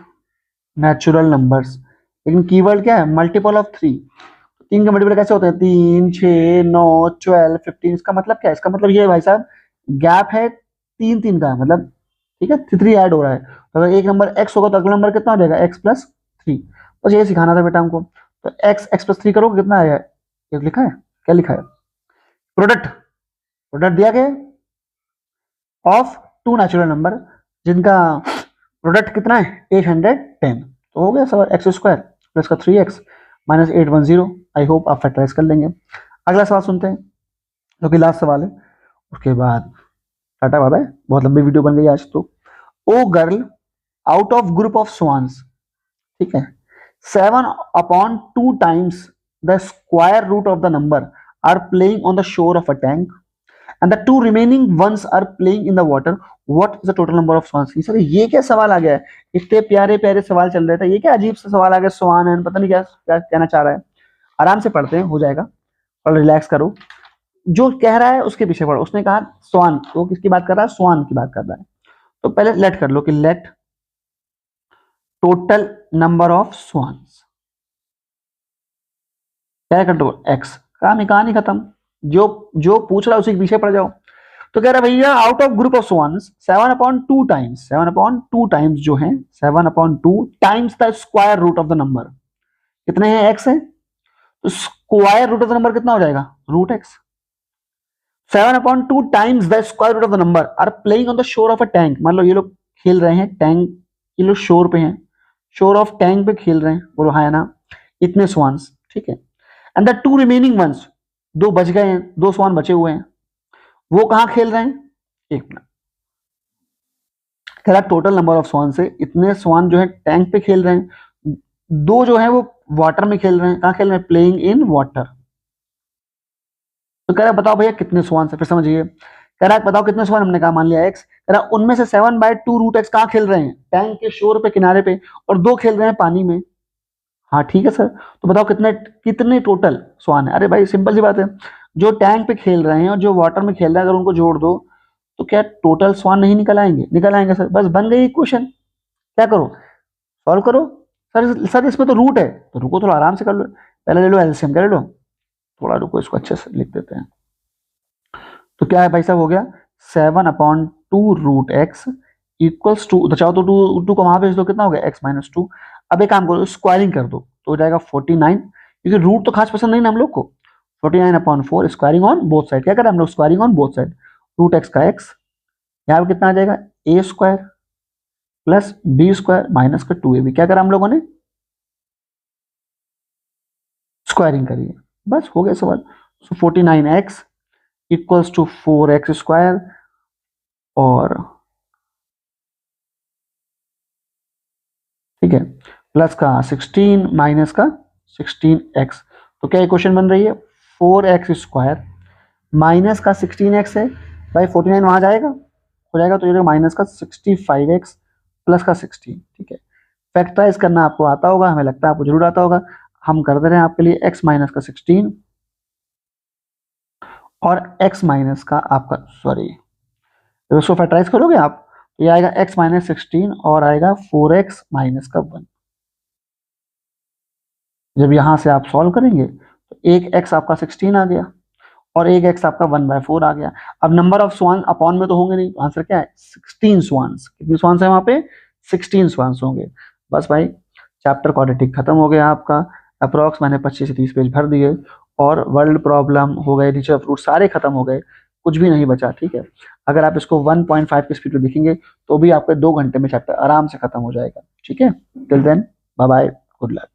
नेचुरल नंबर्स, लेकिन कीवर्ड क्या है, मल्टीपल ऑफ 3। 3 के मल्टीपल कैसे होते हैं, 3 6 9 12 15। इसका मतलब क्या है, इसका मतलब ये है भाई साहब, गैप है 3 का, मतलब ठीक है 3 ऐड हो रहा है। तो अगर एक नंबर x होगा तो अगला नंबर कितना हो जाएगा, x+3। बस ये सिखाना था बेटा हमको। तो x+3 करोगे कितना आएगा, ये लिखा है, क्या लिखा है, प्रोडक्ट, प्रोडक्ट दिया गया ऑफ टू नेचुरल नंबर जिनका प्रोडक्ट कितना है 810। तो हो गया सर x² प्लस का 3x माइनस 810। आई होप आप फैक्टराइज कर लेंगे। अगला सवाल सुनते हैं, जो कि लास्ट सवाल है, उसके बाद टाटा बाय बाय, बहुत लंबी वीडियो बन गई आज तो। Oh girl out of group of swans, ठीक है, 7/2 times the square root of the number are playing on the shore of a tank and the two remaining ones are playing in the water, what is the total number of swans? Sir ये क्या सवाल आ गया है? इतने प्यारे प्यारे सवाल चल रहे थे, ये क्या अजीब सा सवाल आ गया? स्वान है, पता नहीं क्या क्या कहना चाह रहा है। आराम से पढ़ते हैं, हो जाएगा, और रिलैक्स करो। जो कह रहा है उसके पीछे पढ़ो। उसने कहा स्वान, वो किसकी बात कर रहा है? स्वान की बात कर रहा है। तो पहले लेट कर लो कि let total number of swans क्या कर दो? एक्स। कहानी खत्म। जो जो पूछ रहा है उसी के पीछे पड़ जाओ। तो कह रहा है भैया out of group of swans 7/2 times, 7/2 times जो है 7/2 times the square root of the number, कितने हैं? एक्स है, तो square root of the number कितना हो जाएगा? Root X. 7/2 times the square root of the number are playing on the shore of a tank. मान लो ये लोग खेल रहे हैं टैंक, ये लोग शोर पे हैं, शोर ऑफ टैंक पे खेल रहे हैं, बोलो हाँ या ना? इतने स्वान्स, ठीक है। And the two remaining ones, दो बच गए हैं, दो स्वान बचे हुए हैं, वो कहां खेल रहे हैं? एक मिनट, कह रहा टोटल नंबर ऑफ स्वान से इतने स्वान जो है टैंक पे खेल रहे हैं, दो जो है वो वाटर में खेल रहे हैं। कहां खेल रहे हैं? Playing in water. तो कह रहा बताओ भैया कितने स्वान से, फिर समझिए। कह रहा बताओ कितने स्वान, हमने कहा मान लिया एक्स। कह रहा उनमें से 7/2 रूट एक्स कहां खेल रहे हैं? टैंक के शोर पे, किनारे पे, और दो खेल रहे हैं पानी में। हाँ ठीक है सर, तो बताओ कितने कितने टोटल स्वान है? अरे भाई सिंपल सी बात है, जो टैंक पे खेल रहे हैं और जो वाटर में खेल रहे हैं, अगर उनको जोड़ दो तो क्या टोटल स्वान नहीं निकल आएंगे? निकल आएंगे सर, बस बन गई इक्वेशन। क्या करो? सॉल्व करो। सर इसमें तो रूट है, तो रुको थोड़ा आराम से कर लो, पहले ले लो एलसीएम, कर लो, थोड़ा रुको, इसको अच्छे से लिख देते हैं। तो क्या है भाई साहब, हो गया 7/2 रूट एक्स इक्वल्स टू, तो चाहो तो टू को वहां भेज दो, कितना हो गया? x-2। अब एक काम करो, स्क्वायरिंग कर दो तो हो जाएगा 49, क्योंकि रूट तो खास पसंद नहीं ना हम लोग को। 49/4 स्क्वायरिंग ऑन बोथ साइड, क्या करें हम लोग? Squaring on both side. Root X का एक्स, यहाँ पे कितना आ जाएगा? a square plus b square minus का 2ab, क्या करा हम लोगों ने? स्क्वायरिंग करिए, बस हो गया सवाल। सो 49x equals to 4x square और ठीक है प्लस का 16 माइनस का 16x। तो क्या इक्वेशन बन रही है? 4x स्क्वायर माइनस का 16x है भाई, 49 वहां जाएगा, हो जाएगा, तो ये माइनस का 65x प्लस का 16, ठीक है। फैक्टराइज करना आपको आता होगा, हमें लगता है आपको जरूर आता होगा। हम कर दे रहे हैं आपके लिए x माइनस का 16 और x माइनस का आपका, सॉरी, इसको फैक्टराइज करोगे आप, तो ये आएगा x माइनस 16 और आएगा 4x माइनस का 1। जब यहां से आप सॉल्व करेंगे तो एक x आपका 16 आ गया और एक x आपका 1/4 आ गया। अब नंबर ऑफ स्वान अपॉन में तो होंगे नहीं, तो आंसर क्या है? 16 स्वान्स। कितने स्वान्स है वहां पे? 16 स्वान्स होंगे। बस भाई चैप्टर क्वाड्रेटिक खत्म हो गया आपका। अप्रॉक्स मैंने 25 से 30 पेज भर दिए और वर्ल्ड प्रॉब्लम हो गए, नेचर ऑफ फ्रूट सारे खत्म हो गए, कुछ भी नहीं बचा, ठीक है। अगर आप इसको 1.5 की स्पीड में देखेंगे तो भी आपके 2 घंटे में चैप्टर आराम से खत्म हो जाएगा, ठीक है। Till then bye bye, good luck.